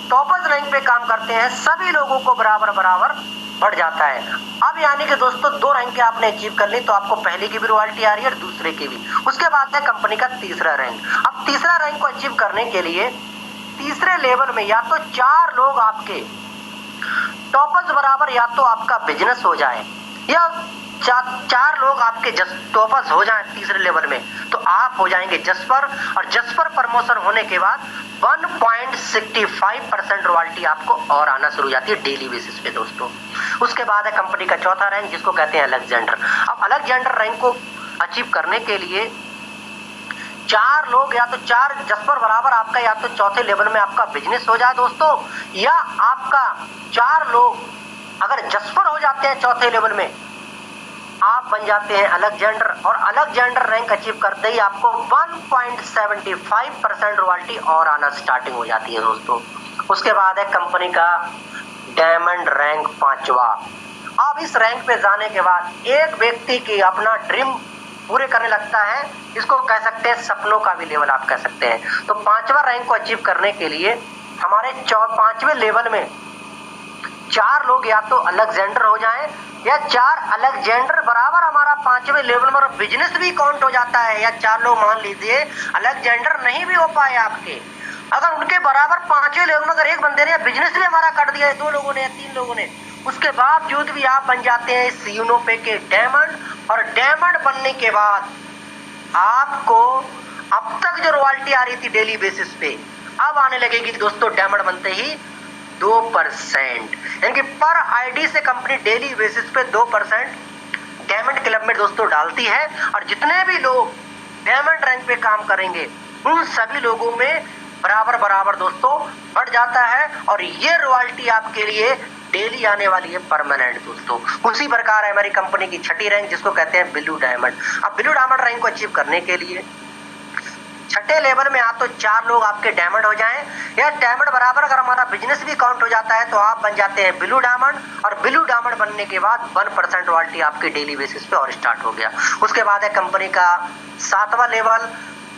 E: टॉपर्स रैंक पे काम करते हैं सभी लोगों को बराबर बराबर बढ़ जाता है। अब यानी कि दोस्तों 2 रैंक आपने अचीव कर ली तो आपको पहले की भी रॉयल्टी आ रही है और दूसरे की भी। उसके बाद है कंपनी का तीसरा रैंक। अब तीसरा रैंक को अचीव करने के लिए तीसरे लेवल में या तो 4 लोग आपके टॉपर्स बराबर या तो आपका बिजनेस हो जाए, या 4 लोग आपके टॉपर्स हो जाएं तीसरे लेवल में तो आप हो जाएंगे जस्पर। और जस्पर प्रमोशन होने के बाद 1.65% रॉयल्टी आपको और आना शुरू हो जाती है डेली बेसिस पे दोस्तों। उसके बाद है कंपनी का चौथा रैंक जिसको कहते हैं अलेक्जेंडर। अब अलेक्जेंडर रैंक को अचीव करने के लिए 4 लोग या तो 4 जस्पर बराबर आपका या तो चौथे लेवल में आपका बिजनेस हो जाए दोस्तों, या आपका 4 लोग अगर जस्पर हो जाते हैं चौथे लेवल में आप बन जाते हैं अलेक्जेंडर। और अलेक्जेंडर रैंक अचीव करते ही आपको 1.75% रॉयल्टी और आना स्टार्टिंग हो जाती है दोस्तों। उसके बाद है कंपनी का डायमंड रैंक 5वां। अब इस रैंक पे जाने के बाद एक व्यक्ति की अपना ड्रीम पूरे करने लगता है, इसको कह सकते हैं सपनों का भी लेवल आप कह सकते हैं। तो 5वां रैंक को अचीव करने के लिए हमारे 5वें लेवल में 4 लोग या तो अलेक्जेंडर हो जाएं, या 4 अलेक्जेंडर बराबर हमारा 5वें लेवल में बिजनेस भी काउंट हो जाता है। या 4 लोग मान लीजिए अलेक्जेंडर नहीं भी हो पाए आपके, अगर उनके बराबर 5वें लेवल में अगर एक बंदे ने बिजनेस भी हमारा कर दिया है, 2 लोगों ने या 3 लोगों ने, उसके बावजूद भी आप बन जाते हैं इस यूनोपे के डायमंड। और डायमंड बनने के बाद आपको अब तक जो रॉयल्टी आ रही थी डेली बेसिस पे अब आने लगेगी दोस्तों डायमंड बनते ही 2%, यानी कि पर आईडी से कंपनी डेली बेसिस पे 2% डायमंड क्लब में दोस्तों डालती है। और जितने भी लोग डायमंड रैंक पे काम करेंगे उन सभी लोगों में बराबर बराबर दोस्तों बढ़ जाता है। और ये रॉयल्टी आपके लिए डेली आने वाली है परमानेंट दोस्तों। उसी प्रकार है हमारी कंपनी की 6ठी रैंक जिसको कहते हैं ब्लू डायमंड। अब ब्लू डायमंड रैंक को अचीव करने के लिए 6ठे लेवल में या तो 4 लोग आपके डायमंड हो जाएं, या डायमंड बराबर अगर हमारा बिजनेस भी काउंट हो जाता है तो आप बन जाते हैं ब्लू डायमंड। और ब्लू डायमंड बनने के बाद 1% रॉयल्टी आपकी डेली बेसिस पे और स्टार्ट हो गया। उसके बाद है कंपनी का 7वां लेवल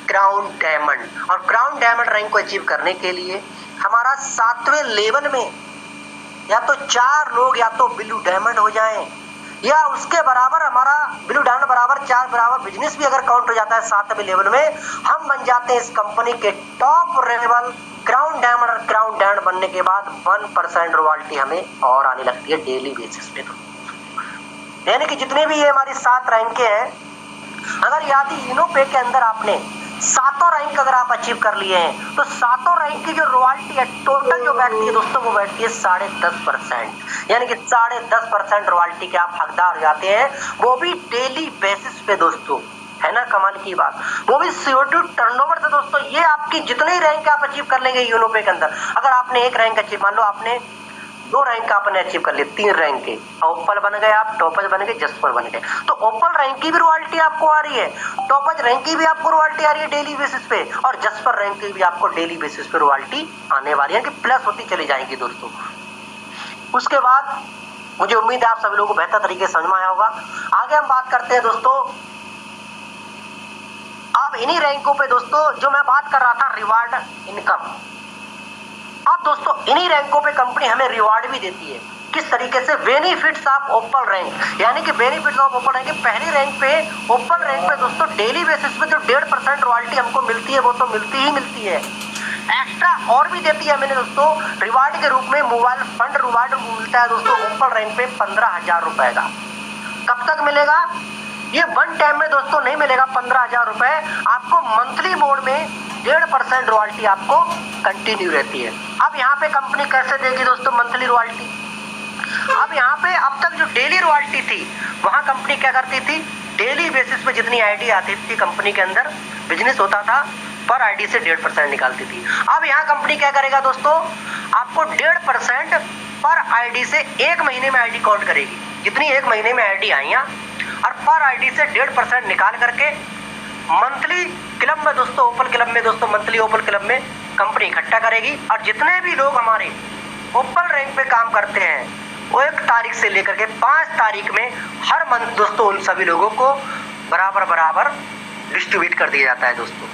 E: क्राउन डायमंड। और क्राउन डायमंड रैंक को अचीव करने के लिए हमारा 7वें लेवल में या तो 4 लोग या तो ब्लू डायमंड हो जाएं, या उसके बराबर हमारा ब्लू डायमंड बराबर 4 बराबर बिजनेस भी अगर काउंट हो जाता है 7वें लेवल में, हम बन जाते हैं इस कंपनी के टॉप लेवल क्राउन डायमंड। और क्राउन डायमंड बनने के बाद 1% रॉयल्टी हमें और आने लगती है डेली बेसिस पे। तो यानी कि जितने भी ये हमारी 7 रैंकें हैं, अगर यदि यूनोपे के अंदर आपने 7 रैंक अगर आप अचीव कर लिए हैं तो 7 रैंक की जो रॉयल्टी है टोटल जो बैठती है दोस्तों वो बैठती है 10.5%, यानी कि 10.5% रॉयल्टी के आप हकदार हो जाते हैं, वो भी डेली बेसिस पे दोस्तों। है ना कमाल की बात, वो भी CO2 टर्नओवर से दोस्तों। ये आपकी जितने ही रैंक आप अचीव कर लेंगे यूनोपे के अंदर, अगर आपने एक रैंक अचीव, मान लो आपने 2 रैंक आपने अचीव कर लिए, 3 रैंक के ओपल बन गए, आप टॉपर्स बन गए, जस्पर बन गए, तो ओपल रैंक की भी रॉयल्टी आपको आ रही है, टॉपर्स रैंक की भी आपको रॉयल्टी आ रही है डेली बेसिस पे, और जस्पर रैंक की भी आपको डेली बेसिस पे रॉयल्टी आने वाली है कि प्लस होती चली जाएगी दोस्तों। उसके बाद मुझे उम्मीद है आप सभी लोगों को बेहतर तरीके से समझ में आया होगा। आगे हम बात करते हैं दोस्तों अब इन्हीं रैंकों पे दोस्तों जो मैं बात कर रहा था रिवार्ड इनकम, अब दोस्तों इन्हीं रैंकों पे कंपनी हमें रिवार्ड भी देती है। किस तरीके से? बेनिफिट्स ऑफ ओपन रैंक, यानी कि बेनिफिट्स ऑफ ओपन रैंक पहली रैंक पे, ओपन रैंक पे दोस्तों डेली बेसिस पे जो 1.5% रॉयल्टी हमको मिलती है वो तो मिलती ही मिलती है, एक्स्ट्रा और भी देती है मैंने दोस्तों रिवार्ड के रूप में मोबाइल फंड रिवार्ड मिलता है दोस्तों ओपन रैंक पे 15,000 रुपए का। कब तक मिलेगा? ये वन टाइम में दोस्तों नहीं मिलेगा 15,000 रुपए, आपको मंथली मोड में 1.5% रॉयल्टी आपको कंटिन्यू रहती है। अब यहाँ पे कंपनी कैसे देगी दोस्तों मंथली रॉयल्टी? अब यहाँ पे अब तक जो डेली रॉयल्टी थी वहां कंपनी क्या करती थी, डेली बेसिस पे जितनी आईडी आती थी कंपनी के अंदर बिजनेस होता था पर आईडी से 1.5% निकालती थी। अब यहाँ कंपनी क्या करेगा दोस्तों, आपको 1.5% पर आईडी से एक महीने में आईडी काउंट करेगी, जितनी एक महीने में आईडी आई और पर आईडी से 1.5% निकाल करके मंथली क्लब में दोस्तों, ओपन क्लब में दोस्तों, मंथली ओपन क्लब में कंपनी इकट्ठा करेगी और जितने भी लोग हमारे ओपन रैंक पे काम करते हैं वो 1 तारीख से लेकर के 5 तारीख में हर मंथ दोस्तों उन सभी लोगों को बराबर डिस्ट्रीब्यूट कर दिया जाता है दोस्तों।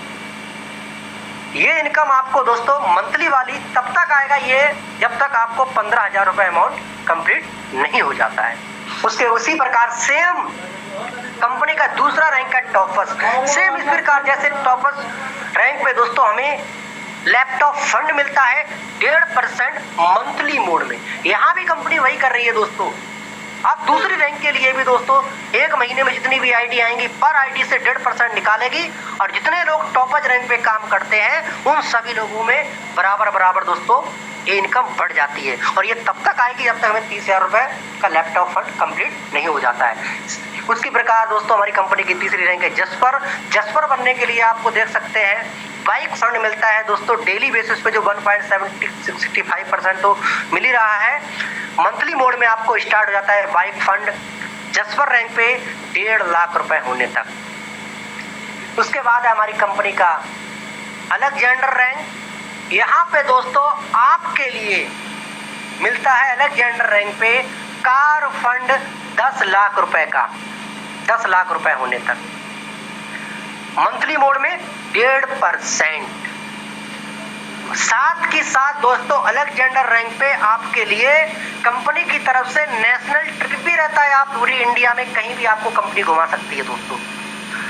E: ये इनकम आपको दोस्तों मंथली वाली तब तक आएगा ये जब तक आपको 15,000 रुपए अमाउंट कंप्लीट नहीं हो जाता है। उसके उसी प्रकार सेम कंपनी का दूसरा रैंक है टॉपर्स, सेम इस प्रकार जैसे टॉपर्स रैंक पे दोस्तों हमें लैपटॉप फंड मिलता है 1.5% मंथली मोड में। यहाँ भी कंपनी वही कर रही है दोस्तों। अब दूसरी रैंक के लिए भी दोस्तों एक महीने में जितनी भी आईडी आएंगी पर आईडी से 1.5% निकालेगी और जितने लोग टॉपर्स रैंक पे काम करते हैं उन सभी लोगों में बराबर दोस्तों ये इनकम बढ़ जाती है और ये तब तक आएगी जब तक हमें 30,000 रुपए का लैपटॉप फंड कंप्लीट नहीं हो जाता है। उसी प्रकार दोस्तों हमारी कंपनी की तीसरी रैंक है जस्पर बनने के लिए आपको देख सकते हैं बाइक फंड मिलता है दोस्तों डेली बेसिस पे जो 1.65% तो मिल ही रहा है। मंथली मोड में आपको स्टार्ट हो जाता है बाइक फंड जस्पर रैंक पे 1.5 लाख रुपए होने तक। उसके बाद है हमारी कंपनी का अलेक्जेंडर रैंक, यहाँ पे दोस्तों आपके लिए मिलता है अलेक्जेंडर रैंक पे कार फंड 10 लाख रुपए का, 10 लाख रुपए होने तक मंथली मोड में 1.5%। साथ के साथ दोस्तों अलेक्जेंडर रैंक पे आपके लिए कंपनी की तरफ से नेशनल ट्रिप भी रहता है, आप पूरी इंडिया में कहीं भी आपको कंपनी घुमा सकती है दोस्तों,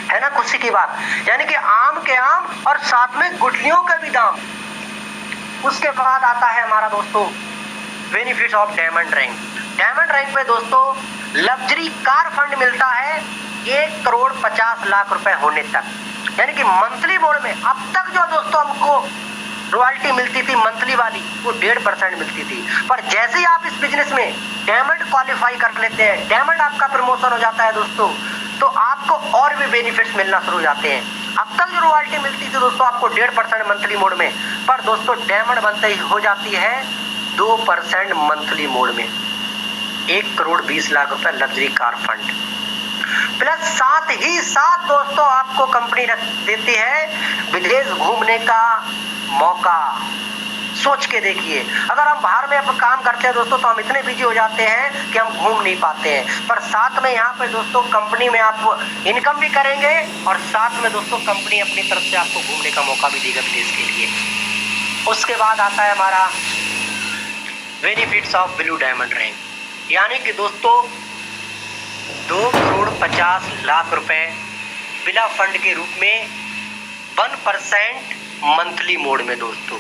E: है ना खुशी की बात, यानी कि आम के आम और साथ में गुठलियों का भी दाम। उसके बाद आता है हमारा दोस्तों benefit of diamond rank. Diamond rank पे दोस्तों लग्जरी कार फंड मिलता है 1,50,00,000 रुपए होने तक, यानी कि मंथली मोड में अब तक जो दोस्तों हमको रॉयल्टी मिलती थी मंथली वाली वो 1.5% मिलती थी, पर जैसे ही आप इस बिजनेस में डायमंड क्वालिफाई कर लेते हैं, डायमंड आपका प्रमोशन हो जाता है दोस्तों, तो आपको और भी बेनिफिट्स मिलना शुरू हो जाते हैं। अब तक जो रॉयल्टी मिलती थी दोस्तों आपको 1.5% मंथली मोड में, पर दोस्तों डायमंड बनते ही हो जाती है 2% मंथली मोड में, 1,20,00,000 रुपए लग्जरी कार फंड। प्लस साथ ही साथ दोस्तों आपको कंपनी रख देती है विदेश घूमने का मौका। सोच के देखिए, अगर हम बाहर में अब काम करते हैं दोस्तों तो हम इतने बिजी हो जाते हैं कि हम घूम नहीं पाते हैं, पर साथ में यहाँ पे दोस्तों कंपनी में आप इनकम भी करेंगे और साथ में दोस्तों कंपनी अपनी तरफ से आपको घूमने का मौका भी देगा विदेश के लिए। उसके बाद आता है हमारा benefits of blue diamond rank, यानी कि दोस्तों 2,50,00,000 रुपए बिना फंड के रूप में 1% मंथली मोड में दोस्तों।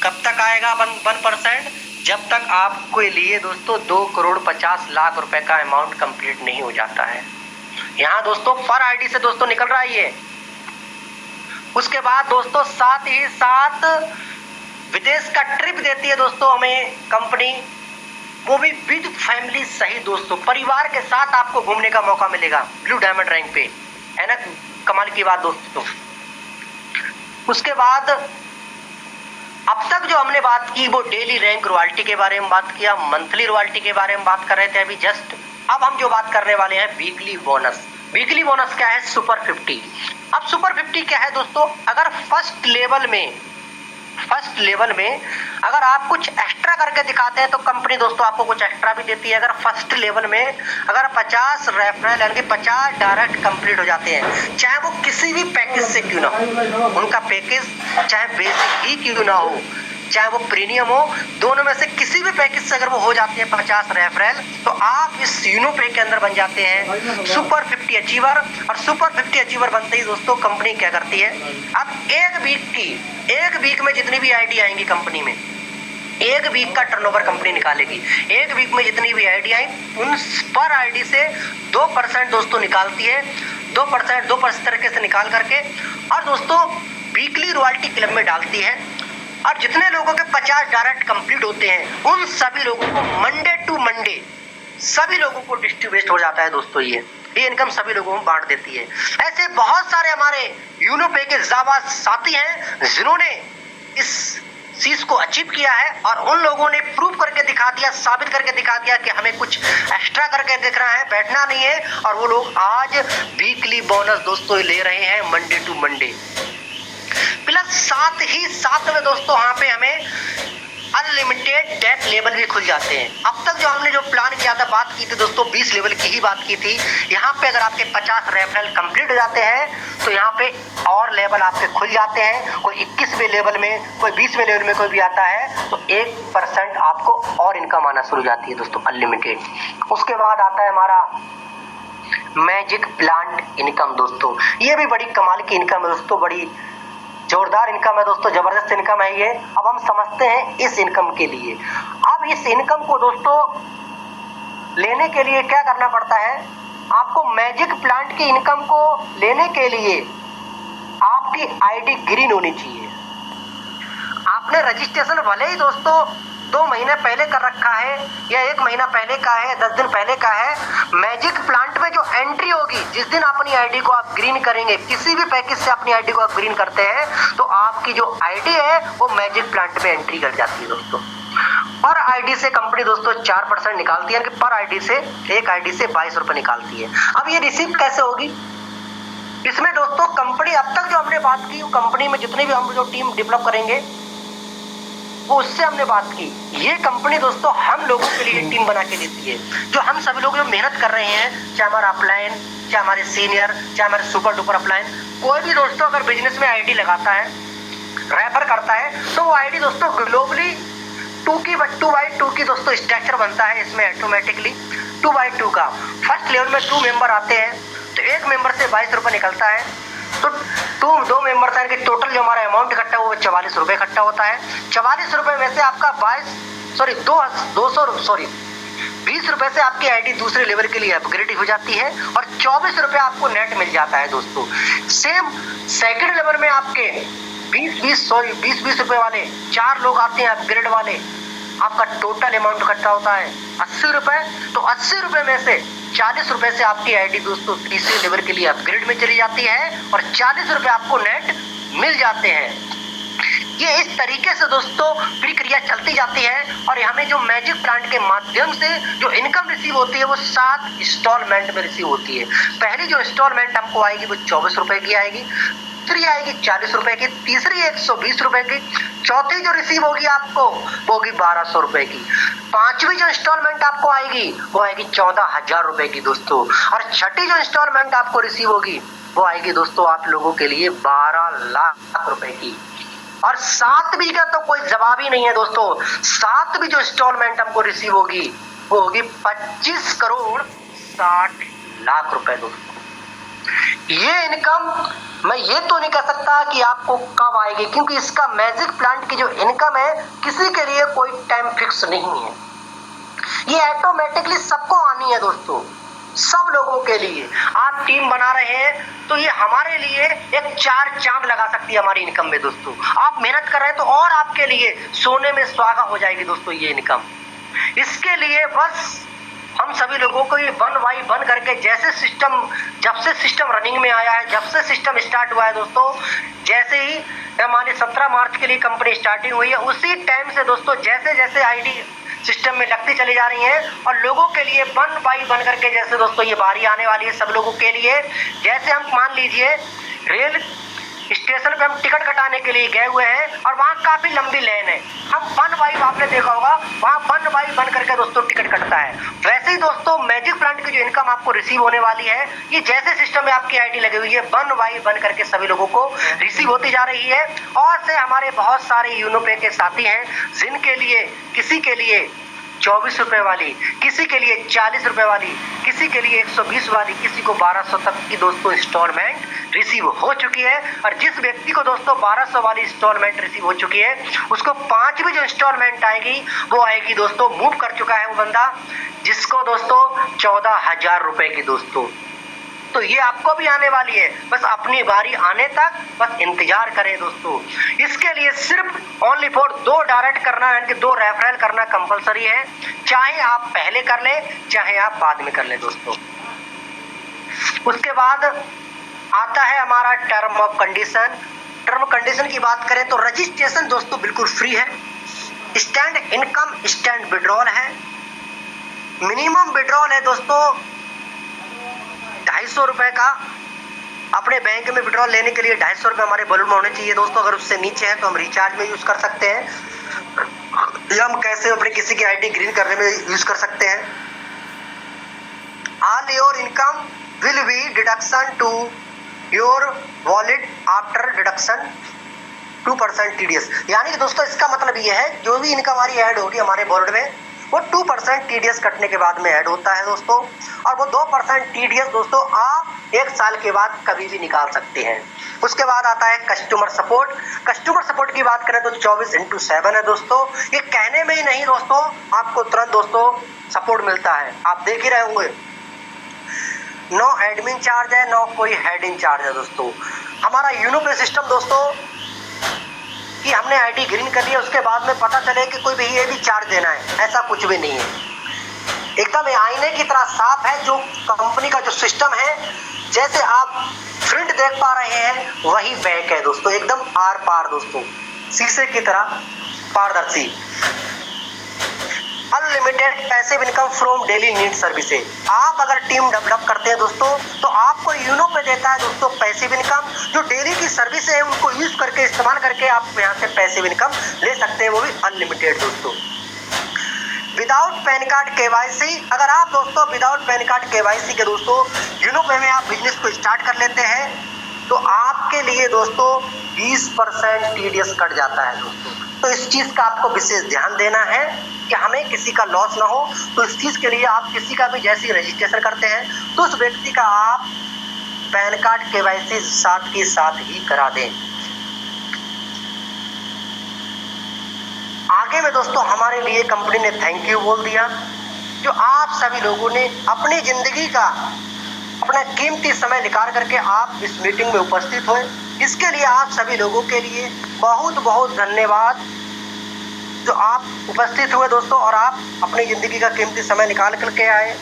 E: कब तक आएगा 1%? जब तक आपके लिए दोस्तों 2,50,00,000 रुपए का अमाउंट कंप्लीट नहीं हो जाता है। यहाँ दोस्तों पर आईडी से दोस्तों निकल रहा है ये। उसके बाद दोस्तों साथ ही साथ विदेश का ट्रिप देती है दोस्तों हमें कंपनी, वो भी विद फैमिली सही दोस्तों, परिवार के साथ आपको घूमने का मौका मिलेगा ब्लू डायमंड रैंक पे, है ना कमाल की बात दोस्तों। उसके बाद अब तक जो हमने बात की वो डेली रैंक रॉयल्टी के बारे में बात किया, मंथली रॉयल्टी के बारे में बात कर रहे थे अभी जस्ट। अब हम जो बात करने वाले हैं वीकली बोनस। वीकली बोनस क्या है? सुपर 50। अब सुपर 50 क्या है दोस्तों? अगर फर्स्ट लेवल में फर्स्ट लेवल में अगर आप कुछ एक्स्ट्रा करके दिखाते हैं तो कंपनी दोस्तों आपको कुछ एक्स्ट्रा भी देती है। अगर फर्स्ट लेवल में अगर 50 रेफरल यानी कि 50 डायरेक्ट कंप्लीट हो जाते हैं, चाहे वो किसी भी पैकेज से क्यों ना हो, उनका पैकेज चाहे बेसिक ही क्यों ना हो, चाहे वो प्रीमियम हो, दोनों में से किसी भी पैकेज से अगर वो हो जाते हैं 50 रेफरल, तो आप इस यूनो पे के अंदर बन जाते हैं सुपर 50 अचीवर। और सुपर 50 अचीवर बनते ही दोस्तों कंपनी क्या करती है, अब एक वीक में जितनी भी आईडी आएंगी कंपनी में, एक वीक का टर्नओवर कंपनी निकालेगी। एक वीक में जितनी भी आईडी आई उन पर आईडी से 2% दोस्तों निकालती है, 2% तरीके से निकाल करके और दोस्तों वीकली रॉयल्टी क्लब में डालती है। और जितने लोगों के 50 डायरेक्ट कंप्लीट होते हैं उन सभी लोगों को मंडे टू मंडे सभी लोगों को डिस्ट्रीब्यूट हो जाता है दोस्तों। ये इनकम सभी लोगों को बांट देती है। ऐसे बहुत सारे हमारे यूनो पे के जाबाज साथी हैं जिन्होंने इस चीज को अचीव किया है और उन लोगों ने प्रूव करके दिखा दिया, साबित करके दिखा दिया कि हमें कुछ एक्स्ट्रा करके दिख रहा है, बैठना नहीं है। और वो लोग आज वीकली बोनस दोस्तों ले रहे हैं मंडे टू मंडे। प्लस साथ में दोस्तों यहाँ पे हमें अनलिमिटेड डेथ लेवल भी खुल जाते हैं। अब तक जो हमने जो प्लान किया था, बात की थी दोस्तों 20 लेवल की ही बात की थी। यहाँ पे अगर आपके 50 रेफरल कंप्लीट हो जाते हैं तो यहाँ पे और लेवल आपके खुल जाते हैं। कोई 21वें लेवल में, कोई 20वें लेवल में कोई भी आता है तो 1% आपको और इनकम आना शुरू हो जाती है दोस्तों अनलिमिटेड। उसके बाद आता है हमारा मैजिक प्लांट इनकम दोस्तों। ये भी बड़ी कमाल की इनकम है दोस्तों, बड़ी जोरदार इनकम है दोस्तों, जबरदस्त इनकम है ये। अब हम समझते हैं इस इनकम के लिए। अब इस इनकम को दोस्तों लेने के लिए क्या करना पड़ता है, आपको मैजिक प्लांट की इनकम को लेने के लिए आपकी आईडी ग्रीन होनी चाहिए। आपने रजिस्ट्रेशन भले ही दोस्तों 2 महीने पहले कर रखा है या 1 महीना पहले का है, 10 दिन पहले का है, मैजिक प्लांट में जो एंट्री होगी, जिस दिन अपनी आईडी को आप ग्रीन करेंगे, किसी भी पैकेज से अपनी आईडी को आप ग्रीन करते हैं तो आपकी जो आईडी है वो मैजिक प्लांट में एंट्री कर जाती है दोस्तों। पर आईडी से कंपनी दोस्तों 4% निकालती है कि पर आईडी से एक आईडी से 22 रुपए निकालती है। अब ये रिसीव कैसे होगी, इसमें दोस्तों कंपनी अब तक जो हमने बात की, कंपनी में जितनी भी हम जो टीम डेवलप करेंगे वो उससे हमने बात की। ये कंपनी दोस्तों हम लोगों के लिए टीम बना के देती है, जो हम सभी लोग जो मेहनत कर रहे हैं, चाहे हमारा अपलाइन, चाहे हमारे सीनियर, चाहे हमारे सुपर डुपर अपलाइन, कोई भी दोस्तों अगर बिजनेस में आईडी लगाता है, रेफर करता है, तो वो आईडी दोस्तों ग्लोबली 2x2 की दोस्तों स्ट्रक्चर बनता है। इसमें ऑटोमेटिकली 2x2 का फर्स्ट लेवल में 2 मेंबर आते हैं तो एक मेंबर से 22 रुपए निकलता है। तो 2 मेंबर था कि टोटल जो हमारा अमाउंट इकट्ठा हुआ वो 44 रुपए इकट्ठा होता है। 44 रुपए में से आपका 20 रुपए से आपकी आईडी दूसरे लेवल के लिए अपग्रेड हो जाती है और 24 रुपए आपको नेट मिल जाता है दोस्तों। सेम सेकंड लेवल में आपके 20 रुपए वाले 4 लोग आते हैं अपग्रेड वाले, आपका टोटल अमाउंट इकट्ठा होता है 80 रुपए। तो 80 रुपए में से 40 रुपए से आपकी आईडी दोस्तों तीसरे लेवल के लिए अपग्रेड में चली जाती है और 40 रुपए आपको नेट मिल जाते हैं। ये इस तरीके से दोस्तों प्रक्रिया चलती जाती है और हमें जो मैजिक प्लांट के माध्यम से जो इनकम रिसीव होती है वो 7 इंस्टॉलमेंट में रिसीव होती है। पहली जो इंस्टॉलमेंट हमको आएगी वो 24 रुपए की आएगी, दूसरी आएगी 40 रुपए की, तीसरी 120 रुपए की, चौथी जो रिसीव होगी आपको वो होगी 1200 रुपए की, पांचवी जो इंस्टॉलमेंट आपको आएगी वो आएगी 14,000 रुपए की दोस्तों, और छठी जो इंस्टॉलमेंट आपको रिसीव होगी वो आएगी दोस्तों आप लोगों के लिए 12 लाख रुपए की। और 7वीं का तो कोई जवाब ही नहीं है दोस्तों। 7वीं जो इंस्टॉलमेंट हमको रिसीव होगी वो होगी 25 करोड़ 60 लाख रुपए दोस्तों। ये इनकम मैं ये तो नहीं कह सकता कि आपको कब आएगी, क्योंकि इसका मैजिक प्लांट की जो इनकम है किसी के लिए कोई टाइम फिक्स नहीं है, ये ऑटोमेटिकली सबको आनी है दोस्तों, सब लोगों के लिए। आप टीम बना रहे हैं तो ये हमारे लिए एक 4 चांद लगा सकती है हमारी इनकम में दोस्तों। आप मेहनत कर रहे हैं तो और आपके लिए सोने में सुहागा हो जाएगी दोस्तों ये इनकम। इसके लिए बस हम सभी लोगों को ये 1 बाय 1 करके जैसे सिस्टम, जब से सिस्टम रनिंग में आया है, जब से सिस्टम स्टार्ट हुआ है दोस्तों, जैसे ही हमारी 17 मार्च के लिए कंपनी स्टार्टिंग हुई है उसी टाइम से दोस्तों जैसे जैसे आईडी सिस्टम में लगती चली जा रही हैं और लोगों के लिए 1 बाय 1 करके जैसे दोस्तों ये बारी आने वाली है सब लोगों के लिए। जैसे हम मान लीजिए रियल स्टेशन पे हम टिकट कटाने के लिए गए हुए हैं और वहाँ काफी लंबी लाइन है। हम वन बाई, आपने देखा होगा वहाँ वन बाई वन करके दोस्तों टिकट कटता है। वैसे ही दोस्तों मैजिक प्लांट की जो इनकम आपको रिसीव होने वाली है, ये जैसे सिस्टम में आपकी आईडी लगी हुई है वन बाई वन करके सभी लोगों को रिसीव होती जा रही है। और से हमारे बहुत सारे यूनो पे के साथी हैं जिनके लिए किसी के लिए 24 रुपए वाली, किसी के लिए 40 रुपए वाली, किसी के लिए 120 वाली, किसी को 1200 तक की दोस्तों इंस्टॉलमेंट रिसीव हो चुकी है। और जिस व्यक्ति को दोस्तों 1200 वाली इंस्टॉलमेंट रिसीव हो चुकी है उसको 5वीं जो इंस्टॉलमेंट आएगी वो आएगी दोस्तों, मूव कर चुका है वो बंदा, जिसको दोस्तों 14,000 रुपए की दोस्तों। तो ये आपको भी आने वाली है, बस अपनी बारी आने तक बस इंतजार करें दोस्तों। इसके लिए सिर्फ ओनली फॉर 2 डायरेक्ट करना यानी कि 2 रेफरल करना कंपलसरी है, चाहे आप पहले कर ले चाहे आप बाद में कर ले दोस्तों। उसके बाद आता है हमारा term of condition. Term condition की बात करें तो रजिस्ट्रेशन दोस्तों बिल्कुल फ्री है, स्टैंड इनकम स्टैंड विड्रॉल है, मिनिमम विड्रॉल है दोस्तों 250 रुपए का। अपने बैंक में विड्रॉल लेने के लिए 250 रुपए हमारे बलून में होने चाहिए दोस्तों। अगर उससे नीचे है तो हम रिचार्ज में यूज कर सकते हैं या हम कैसे अपने किसी की आईडी ग्रीन करने में यूज कर सकते हैं। All your income will be deduction to your wallet after deduction 2% TDS। यानी कि दोस्तों इसका मतलब ये है जो भी इनकम हमारी ऐड होगी हमारे वॉलेट में वो 2% TDS कटने के बाद में ऐड होता है दोस्तों। और वो 2% TDS दोस्तों आप 1 साल के बाद कभी भी निकाल सकते हैं। उसके बाद आता है कस्टमर सपोर्ट। कस्टमर सपोर्ट की बात करें तो 24/7 है दोस्तों। ये कहने में ही नहीं दोस्तों, आपको तुरंत दोस्तों सपोर्ट मिलता है। आप देख ही रहे होंगे, नो एडमिन चार्ज है, नो कोई हेड इन चार्ज है दोस्तों। हमारा यूनो पे सिस्टम दोस्तों कि हमने आईडी ग्रीन कर लिया उसके बाद में पता चले कि कोई भी ये भी चार्ज देना है, ऐसा कुछ भी नहीं है। एकदम आईने की तरह साफ है जो कंपनी का जो सिस्टम है। जैसे आप फ्रंट देख पा रहे हैं वही बैक है दोस्तों, एकदम आर पार दोस्तों, शीशे की तरह पारदर्शी। Unlimited passive income from daily need services. आप अगर टीम डेवलप करते हैं दोस्तों तो आपको यूनो पे देता है दोस्तों पैसिव इनकम। जो डेली की सर्विस है उनको यूज करके इस्तेमाल करके आप यहाँ से पैसिव इनकम ले सकते हैं, वो भी अनलिमिटेड दोस्तों। विदाउट पैन कार्ड KYC, अगर आप दोस्तों विदाउट पैन कार्ड KYC के दोस्तों यूनो पे में आप बिजनेस को स्टार्ट कर लेते हैं तो आपके लिए दोस्तों 20% TDS कट जाता है दोस्तों। तो इस चीज का आपको विशेष ध्यान देना है कि हमें किसी का लॉस ना हो। तो इस चीज के लिए आप किसी का भी जैसे रजिस्ट्रेशन करते हैं तो उस व्यक्ति का आप पैन कार्ड KYC साथ के साथ ही करा दें। आगे में दोस्तों हमारे लिए कंपनी ने थैंक यू बोल दिया, जो आप सभी लोगों ने अपनी जिंदगी का अपना कीमती समय निकाल करके आप इस मीटिंग में उपस्थित हुए। इसके लिए आप सभी लोगों के लिए बहुत बहुत धन्यवाद जो आप उपस्थित हुए दोस्तों और आप अपनी ज़िंदगी का कीमती समय निकाल करके आए।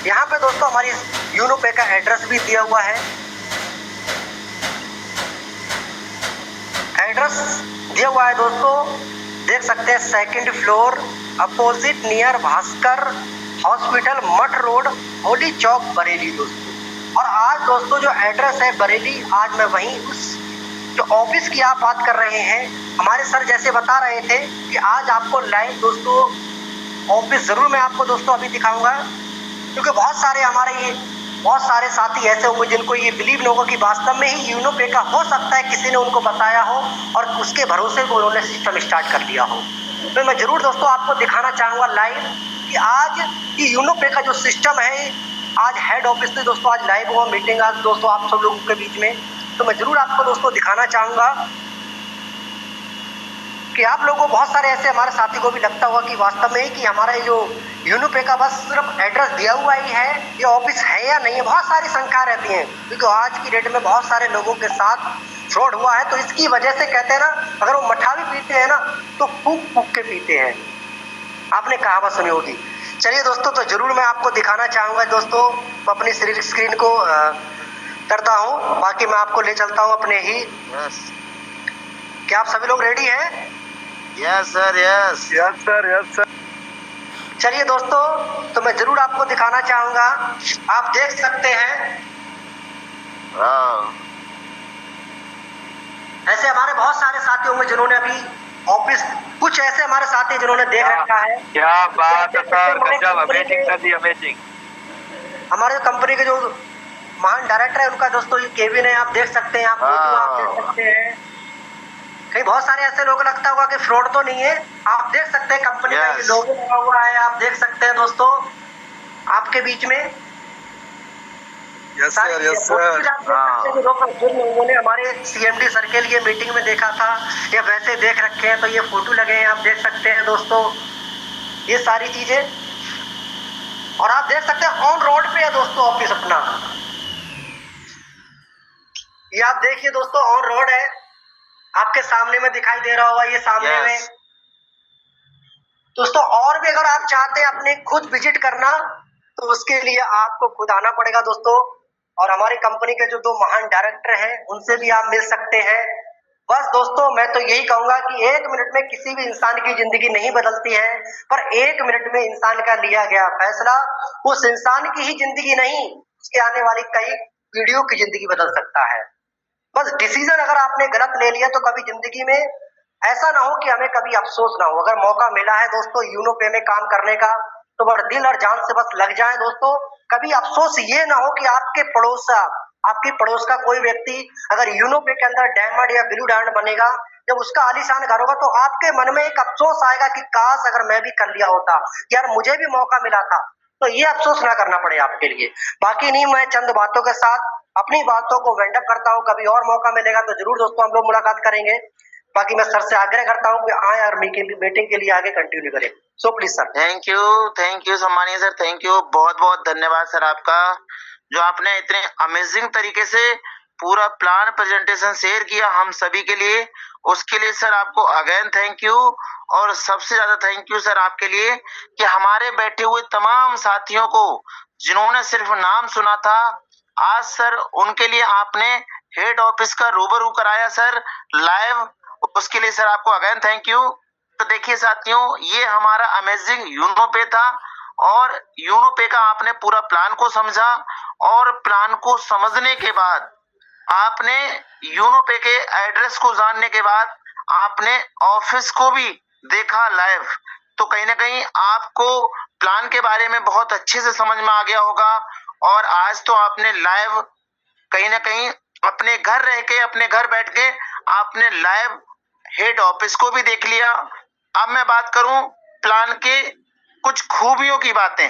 E: यहाँ पे दोस्तों हमारी यूनो पे का एड्रेस भी दिया हुआ है। एड्रेस दिया हुआ है दोस्तों, देख सकते हैं 2nd floor opposite near Bhaskar hospital मठ रोड होली चौक बरेली दोस्तों। और आज दोस्तों जो एड्रेस है बरेली, आज मैं वहीं उस जो ऑफिस की आप बात कर रहे हैं, हमारे सर जैसे बता रहे थे कि आज आपको लाइव दोस्तों ऑफिस ज़रूर मैं आपको दोस्तों अभी दिखाऊंगा, क्योंकि बहुत सारे साथी ऐसे होंगे जिनको ये बिलीव नहीं होगा कि वास्तव में ही यूनो पे का हो सकता है किसी ने उनको बताया हो और उसके भरोसे को उन्होंने सिस्टम स्टार्ट कर लिया हो। तो मैं ज़रूर दोस्तों आपको दिखाना चाहूँगा लाइव कि आज ये यूनो पे का जो सिस्टम है, आज हेड ऑफिस में दोस्तों आज लाइव हुआ मीटिंग आज दोस्तों आप सब लोगों के बीच में। तो मैं ज़रूर आपको दोस्तों दिखाना चाहूँगा कि आप लोगों को बहुत सारे ऐसे हमारे साथी को भी लगता होगा कि वास्तव में कि हमारा ये जो यूनो पे का बस सिर्फ एड्रेस दिया हुआ ही है, ये ऑफिस है या नहीं है। बहुत सारी शंका रहती हैं क्योंकि आज की डेट में बहुत सारे लोगों के साथ फ्रॉड हुआ है। तो इसकी वजह से कहते हैं ना, अगर वो मठा भी पीते हैं ना तो फूक फूक के पीते हैं, आपने कहावत सुनी होगी। चलिए दोस्तों, तो ज़रूर मैं आपको दिखाना चाहूँगा दोस्तों, अपनी स्क्रीन को करता हूँ, बाकी मैं आपको ले चलता हूँ अपने ही। क्या आप सभी लोग रेडी हैं?
B: Yes sir, yes
C: yes sir, yes sir.
E: चलिए दोस्तों, तो मैं जरूर आपको दिखाना चाहूँगा, आप देख सकते हैं। ऐसे हमारे बहुत सारे साथी होंगे जिन्होंने अभी ऑफिस, कुछ ऐसे हमारे साथी जिन्होंने देख रखा है।
C: क्या बात है सर, गजब, अमेजिंग सर जी, अमेजिंग।
E: हमारे कंपनी के जो महान डायरेक्टर है उनका दोस्तों ये केबिन है, आप देख सकते हैं, आप फोटो आप देख सकते हैं। कहीं बहुत सारे ऐसे लोग लगता होगा कि फ्रॉड तो नहीं है, आप देख सकते हैं कंपनी का ये लोगो लगा हुआ है, आप देख सकते हैं दोस्तों आपके बीच में।
B: Yes sir, yes sir.
E: जिन लोगों ने हमारे CMD सर के लिए मीटिंग में देखा था या वैसे देख रखे हैं तो ये फोटो लगे हैं, आप देख सकते हैं दोस्तों ये सारी चीजें। और आप देख सकते हैं ऑन रोड पे है दोस्तों ऑफिस अपना, ये आप देखिए दोस्तों ऑन रोड है, आपके सामने में दिखाई दे रहा होगा ये सामने में दोस्तों। और भी अगर आप चाहते हैं अपने खुद विजिट करना तो उसके लिए आपको खुद आना पड़ेगा दोस्तों। और हमारी कंपनी के जो 2 महान डायरेक्टर हैं उनसे भी आप मिल सकते हैं। बस दोस्तों मैं तो यही कहूंगा कि 1 मिनट में किसी भी इंसान की जिंदगी नहीं बदलती है, पर 1 मिनट में इंसान का लिया गया फैसला उस इंसान की ही जिंदगी नहीं, उसके आने वाली कई पीढ़ियों की जिंदगी बदल सकता है। बस डिसीजन अगर आपने गलत ले लिया तो कभी जिंदगी में ऐसा ना हो कि हमें कभी अफसोस ना हो। अगर मौका मिला है दोस्तों यूनोपे में काम करने का तो बस दिल और जान से बस लग जाए दोस्तों। कभी अफसोस ये ना हो कि आपके पड़ोस का कोई व्यक्ति अगर यूनोपे के अंदर डायमंड या ब्लू डायमंड बनेगा, जब उसका आलीशान घर होगा तो आपके मन में एक अफसोस आएगा कि काश अगर मैं भी कर लिया होता, यार मुझे भी मौका मिला था। तो ये अफसोस ना करना पड़े आपके लिए। बाकी नहीं, मैं चंद बातों के साथ अपनी बातों को वेंड अप करता हूँ। कभी और मौका मिलेगा तो जरूर दोस्तों हम लोग मुलाकात करेंगे। बाकी मैं सर से आग्रह करता हूँ कि आए और मीटिंग के लिए आगे कंटिन्यू करें। So please sir.
B: Thank you सम्मानीय सर, थैंक यू, बहुत बहुत धन्यवाद सर आपका, जो आपने इतने अमेजिंग तरीके से पूरा प्लान प्रेजेंटेशन शेयर किया हम सभी के लिए। उसके लिए सर आपको अगेन थैंक यू। और सबसे ज्यादा थैंक यू सर आपके लिए कि हमारे बैठे हुए तमाम साथियों को जिन्होंने सिर्फ नाम सुना था, आज सर उनके लिए आपने हेड ऑफिस का रूबरू कराया सर लाइव। उसके लिए सर आपको अगेन थैंक यू। तो देखिए साथियों, ये हमारा अमेजिंग यूनोपे था और यूनोपे का आपने पूरा प्लान को समझा और प्लान को समझने के बाद आपने यूनोपे के एड्रेस को जानने के बाद आपने ऑफिस को भी देखा लाइव। तो कहीं ना कहीं आपको प्लान के बारे में बहुत अच्छे से समझ में आ गया होगा। और आज तो आपने लाइव कहीं ना कहीं अपने घर रह के, अपने घर बैठ के आपने लाइव हेड ऑफिस को भी देख लिया। अब मैं बात करूं प्लान के कुछ खूबियों की बातें,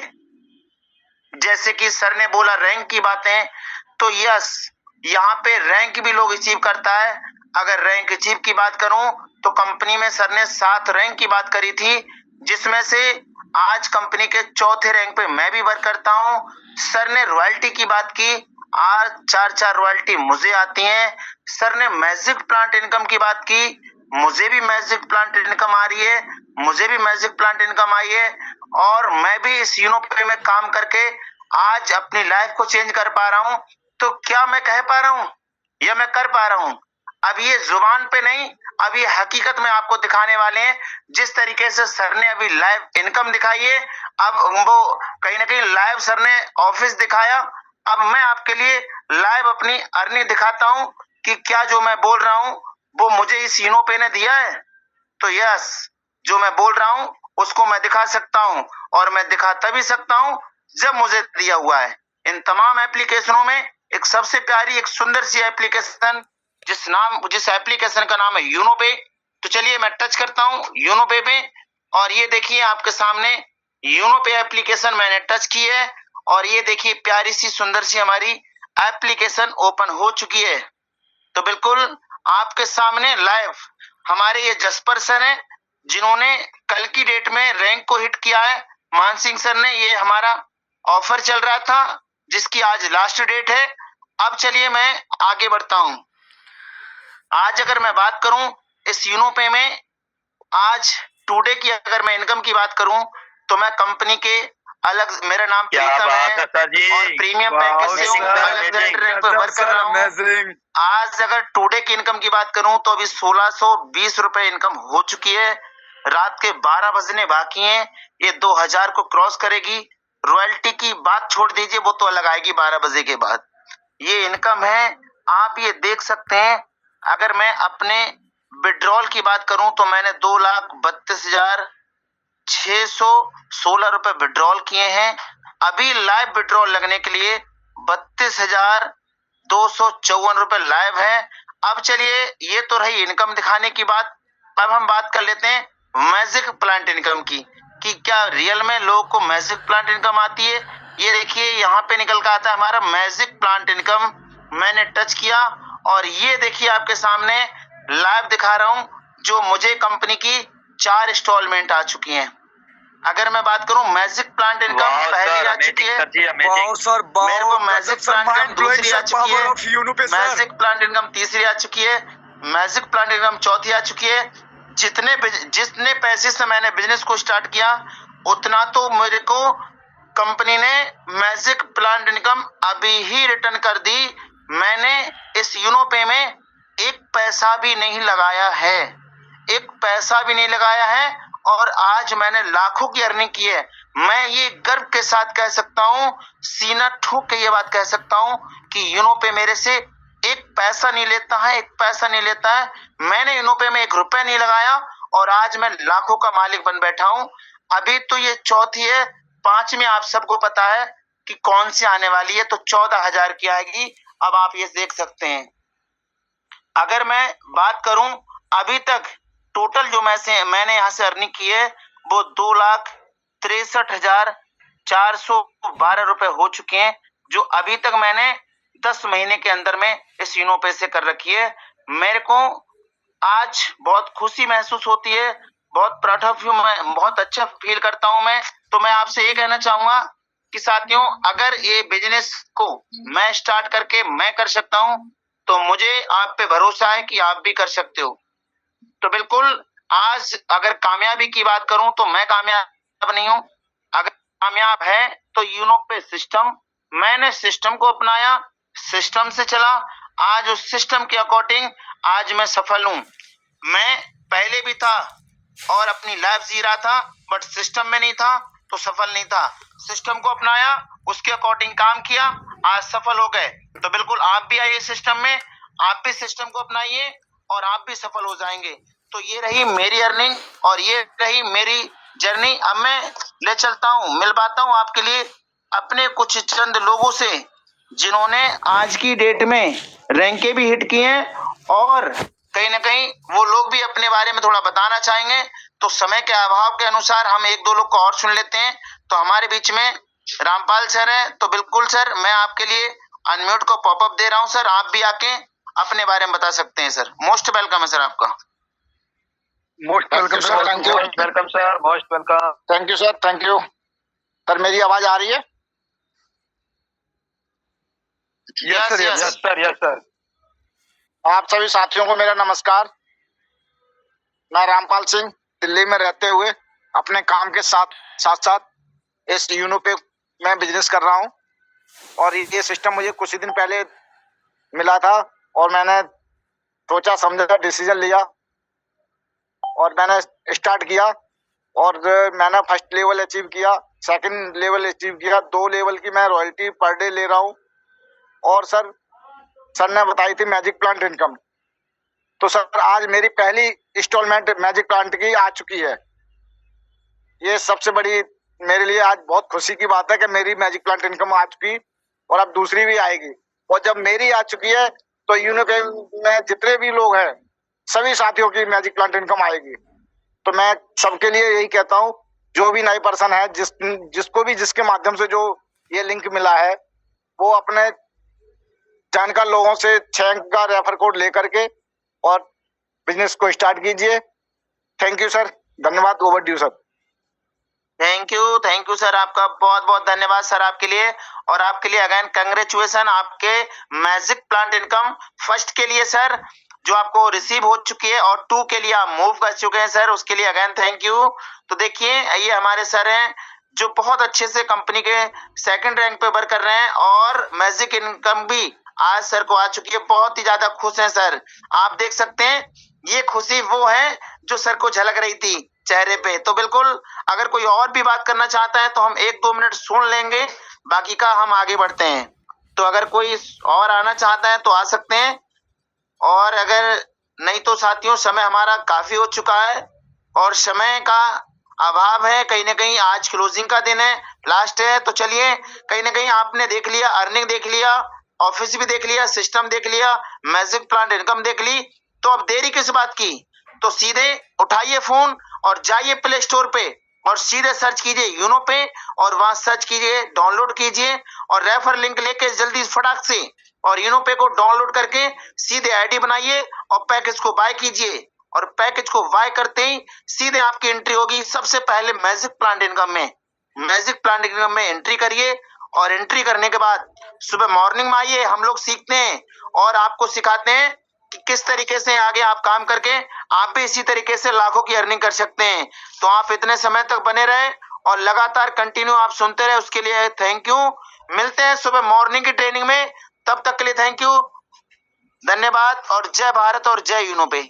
B: जैसे कि सर ने बोला रैंक की बातें, तो यस, यहाँ पे रैंक भी लोग अचीव करता है। अगर रैंक अचीव की बात करूं तो कंपनी में सर ने 7 रैंक की बात करी थी, जिसमें से आज कंपनी के 4थे रैंक पे मैं भी वर्क करता हूं। सर ने रॉयल्टी की बात की, आज 4 रॉयल्टी मुझे आती हैं। सर ने मैजिक प्लांट इनकम की बात की, मुझे भी मैजिक प्लांट इनकम आ रही है, मुझे भी मैजिक प्लांट इनकम आई है। और मैं भी इस यूनोपे में काम करके आज अपनी लाइफ को चेंज कर पा रहा हूं। तो क्या मैं कह पा रहा हूं या मैं कर पा रहा हूं? अब ये जुबान पे नहीं, अब ये हकीकत में आपको दिखाने वाले हैं। जिस तरीके से सर ने अभी लाइव इनकम दिखाई है, अब वो कहीं ना कहीं लाइव सर ने ऑफिस दिखाया। अब मैं आपके लिए लाइव अपनी अर्निंग दिखाता हूं कि क्या जो मैं बोल रहा हूं वो मुझे इस यूनोपे ने दिया है। तो यस, जो मैं बोल रहा हूं उसको मैं दिखा सकता हूं, और मैं दिखा तभी सकता हूं जब मुझे दिया हुआ है। इन तमाम एप्लीकेशनों में एक सबसे प्यारी, एक सुंदर सी एप्लीकेशन, जिस एप्लीकेशन का नाम है यूनोपे। तो चलिए मैं टच करता हूं यूनोपे पे, और ये देखिए आपके सामने यूनोपे एप्लीकेशन मैंने टच की है। और ये देखिए प्यारी सी सुंदर सी हमारी एप्लीकेशन ओपन हो चुकी है। तो बिल्कुल आपके सामने लाइव हमारे ये जसपर सर हैं, जिन्होंने कल की डेट में रैंक को हिट किया है। मानसिंह सर ने, ये हमारा ऑफर चल रहा था जिसकी आज लास्ट डेट है। अब चलिए मैं आगे बढ़ता हूं। आज अगर मैं बात करूं इस यूनोपे में, आज टुडे की अगर मैं इनकम की बात करूं तो मैं कंपनी के अलग, मेरा नाम प्रीतम है और प्रीमियम पैकेज से रैंक पे वर्क कर रहा हूं। आज अगर टुडे की इनकम की बात करूं तो अभी 1620 रुपए इनकम हो चुकी है। रात के 12 बजने बाकी हैं, ये 2000 को क्रॉस करेगी। रॉयल्टी की बात छोड़ दीजिए, वो तो अलग आएगी 12 बजे के बाद। ये इनकम है, आप ये देख सकते हैं अगर मैं अपने विड्रॉल की बात करूं तो मैंने 2,32,616 रुपए विड्रॉल किए हैं। अभी लाइव विड्रॉल लगने के लिए 32,254 रुपए लाइव है। अब चलिए, ये तो रही इनकम दिखाने की बात। अब हम बात कर लेते हैं मैजिक प्लांट इनकम की, कि क्या रियल में लोगों को मैजिक प्लांट इनकम आती है। ये देखिए, यहाँ पे निकल कर आता है हमारा मैजिक प्लांट इनकम। मैंने टच किया और ये देखिए आपके सामने लाइव दिखा रहा हूं, जो मुझे कंपनी की 4 इंस्टॉलमेंट आ चुकी हैं। अगर मैं बात करूं मैजिक प्लांट इनकम पहली आ चुकी है, मेरे को मैजिक प्लांट इनकम दूसरी आ चुकी है, मैजिक प्लांट इनकम तीसरी आ चुकी है, मैजिक प्लांट इनकम चौथी आ चुकी है। जितने पैसे से मैंने बिजनेस को स्टार्ट किया, उतना तो मेरे को कंपनी ने मैजिक प्लांट इनकम अभी ही रिटर्न कर दी। मैंने इस यूनोपे में 1 पैसा भी नहीं लगाया है, 1 पैसा भी नहीं लगाया है, और आज मैंने लाखों की अर्निंग की है। मैं ये गर्व के साथ कह सकता हूँ, सीना ठोक के ये बात कह सकता हूँ कि यूनोपे मेरे से 1 पैसा नहीं लेता है, 1 पैसा नहीं लेता है। मैंने यूनोपे में 1 रुपया नहीं लगाया और आज मैं लाखों का मालिक बन बैठा हूँ। अभी तो ये चौथी है, 5वीं आप सबको पता है कि कौन सी आने वाली है, तो 14,000 की आएगी। अब आप ये देख सकते हैं। अगर मैं बात करूं अभी तक टोटल जो मैंने यहाँ से अर्निंग की है, वो 2,63,412 रुपए हो चुके हैं, जो अभी तक मैंने 10 महीने के अंदर में इस यूनोपे से कर रखी है। मेरे को आज बहुत खुशी महसूस होती है, बहुत प्राउड ऑफ यू, मैं बहुत अच्छा फील करता हूं मैं। तो मैं आपसे ये कहना चाहूंगा कि साथियों, अगर ये बिजनेस को मैं स्टार्ट करके मैं कर सकता हूं, तो मुझे आप पे भरोसा है कि आप भी कर सकते हो। तो बिल्कुल, आज अगर कामयाबी की बात करूं तो मैं कामयाब नहीं हूं। अगर कामयाब है तो यूनोपे सिस्टम, मैंने सिस्टम को अपनाया, सिस्टम से चला, आज उस सिस्टम के अकॉर्डिंग आज मैं सफल हूं। मैं पहले भी था और अपनी लाइफ जी रहा था, बट सिस्टम में नहीं था तो सफल नहीं था। सिस्टम को अपनाया, उसके अकॉर्डिंग काम किया, आज सफल हो गए। तो बिल्कुल आप भी आइए सिस्टम में, आप भी सिस्टम को अपनाइए और आप भी सफल हो जाएंगे। तो ये रही मेरी अर्निंग और ये रही मेरी जर्नी। अब मैं ले चलता हूँ, मिलवाता हूँ आपके लिए अपने कुछ चंद लोगों से, जिन्होंने आज की डेट में रैंकें भी हिट की हैं, और कहीं ना कहीं वो लोग भी अपने बारे में थोड़ा बताना चाहेंगे। तो समय के अभाव के अनुसार हम 1-2 लोग को और सुन लेते हैं। तो हमारे बीच में रामपाल सर हैं। तो बिल्कुल सर, मैं आपके लिए अनम्यूट को पॉपअप दे रहा हूं सर, आप भी आके अपने बारे में बता सकते हैं सर। मोस्ट वेलकम है सर आपका।
C: Most welcome sir,
A: thank you,
C: welcome sir, most welcome.
A: Thank you sir, thank you sir. मेरी आवाज आ रही है?
C: Yes sir, yes sir, yes sir.
A: आप सभी साथियों को मेरा नमस्कार। मैं रामपाल सिंह, दिल्ली में रहते हुए अपने काम के साथ साथ इस यूनोपे में बिजनेस कर रहा हूं। और ये सिस्टम मुझे कुछ ही दिन पहले मिला था और मैंने सोचा समझा, डिसीजन लिया और मैंने स्टार्ट किया। और मैंने फर्स्ट लेवल अचीव किया, सेकंड लेवल अचीव किया, 2 लेवल की मैं रॉयल्टी पर डे ले रहा हूं। और सर ने बताई थी मैजिक प्लांट इनकम, तो सर आज मेरी पहली इंस्टॉलमेंट मैजिक प्लांट की आ चुकी है। ये सबसे बड़ी मेरे लिए आज बहुत खुशी की बात है कि मेरी मैजिक प्लांट इनकम आ चुकी और अब दूसरी भी आएगी। और जब मेरी आ चुकी है तो यूनोपे में जितने भी लोग हैं, सभी साथियों की मैजिक प्लांट इनकम आएगी। तो मैं सबके लिए यही कहता हूँ, जो भी नई पर्सन है, जिसको भी जिसके माध्यम से जो ये लिंक मिला है, वो अपने जानकार लोगों से 6 अंक का रेफर कोड लेकर के और बिजनेस को स्टार्ट कीजिए। थैंक यू सर, धन्यवाद, over due sir.
B: Thank you sir, आपका बहुत बहुत धन्यवाद सर आपके लिए। और आपके लिए अगेन कंग्रेचुलेसन, आपके मैजिक प्लांट इनकम फर्स्ट के लिए सर, जो आपको रिसीव हो चुकी है, और 2 के लिए आप मूव कर चुके हैं सर, उसके लिए अगेन थैंक यू। तो देखिए, ये हमारे सर हैं जो बहुत अच्छे से कंपनी के 2nd रैंक पे वर्क कर रहे हैं, और मैजिक इनकम भी आज सर को आ चुकी है। बहुत ही ज्यादा खुश हैं सर, आप देख सकते हैं। ये खुशी वो है जो सर को झलक रही थी चेहरे पे। तो बिल्कुल, अगर कोई और भी बात करना चाहता है तो हम 1-2 मिनट सुन लेंगे, बाकी का हम आगे बढ़ते हैं। तो अगर कोई और आना चाहता है तो आ सकते हैं। और अगर नहीं तो साथियों समय हमारा काफी हो चुका है और समय का अभाव है, कहीं ना कहीं आज क्लोजिंग का दिन है, लास्ट है। तो चलिए, कहीं ना कहीं आपने देख लिया, अर्निंग देख लिया, ऑफिस भी देख लिया, सिस्टम देख लिया, मैजिक प्लांट इनकम देख ली, तो अब देरी किस बात की? तो सीधे उठाइए फोन और जाइए प्ले स्टोर पे और सीधे सर्च कीजिए यूनो पे और वहां सर्च कीजिए, डाउनलोड कीजिए और रेफर लिंक लेके जल्दी फटाक से और यूनो पे को डाउनलोड करके सीधे आईडी बनाइए और पैकेज को बाय कीजिए और पैकेज को बाय करते ही सीधे आपकी एंट्री होगी सबसे पहले मैजिक प्लांट इनकम में। मैजिक प्लांट इनकम में एंट्री करिए और एंट्री करने के बाद सुबह मॉर्निंग में आइए, हम लोग सीखते हैं और आपको सिखाते हैं कि किस तरीके से आगे आप काम करके आप भी इसी तरीके से लाखों की अर्निंग कर सकते हैं। तो आप इतने समय तक बने रहे और लगातार कंटिन्यू आप सुनते रहे, उसके लिए थैंक यू। मिलते हैं सुबह मॉर्निंग की ट्रेनिंग में, तब तक के लिए थैंक यू, धन्यवाद और जय भारत और जय यूनो पे।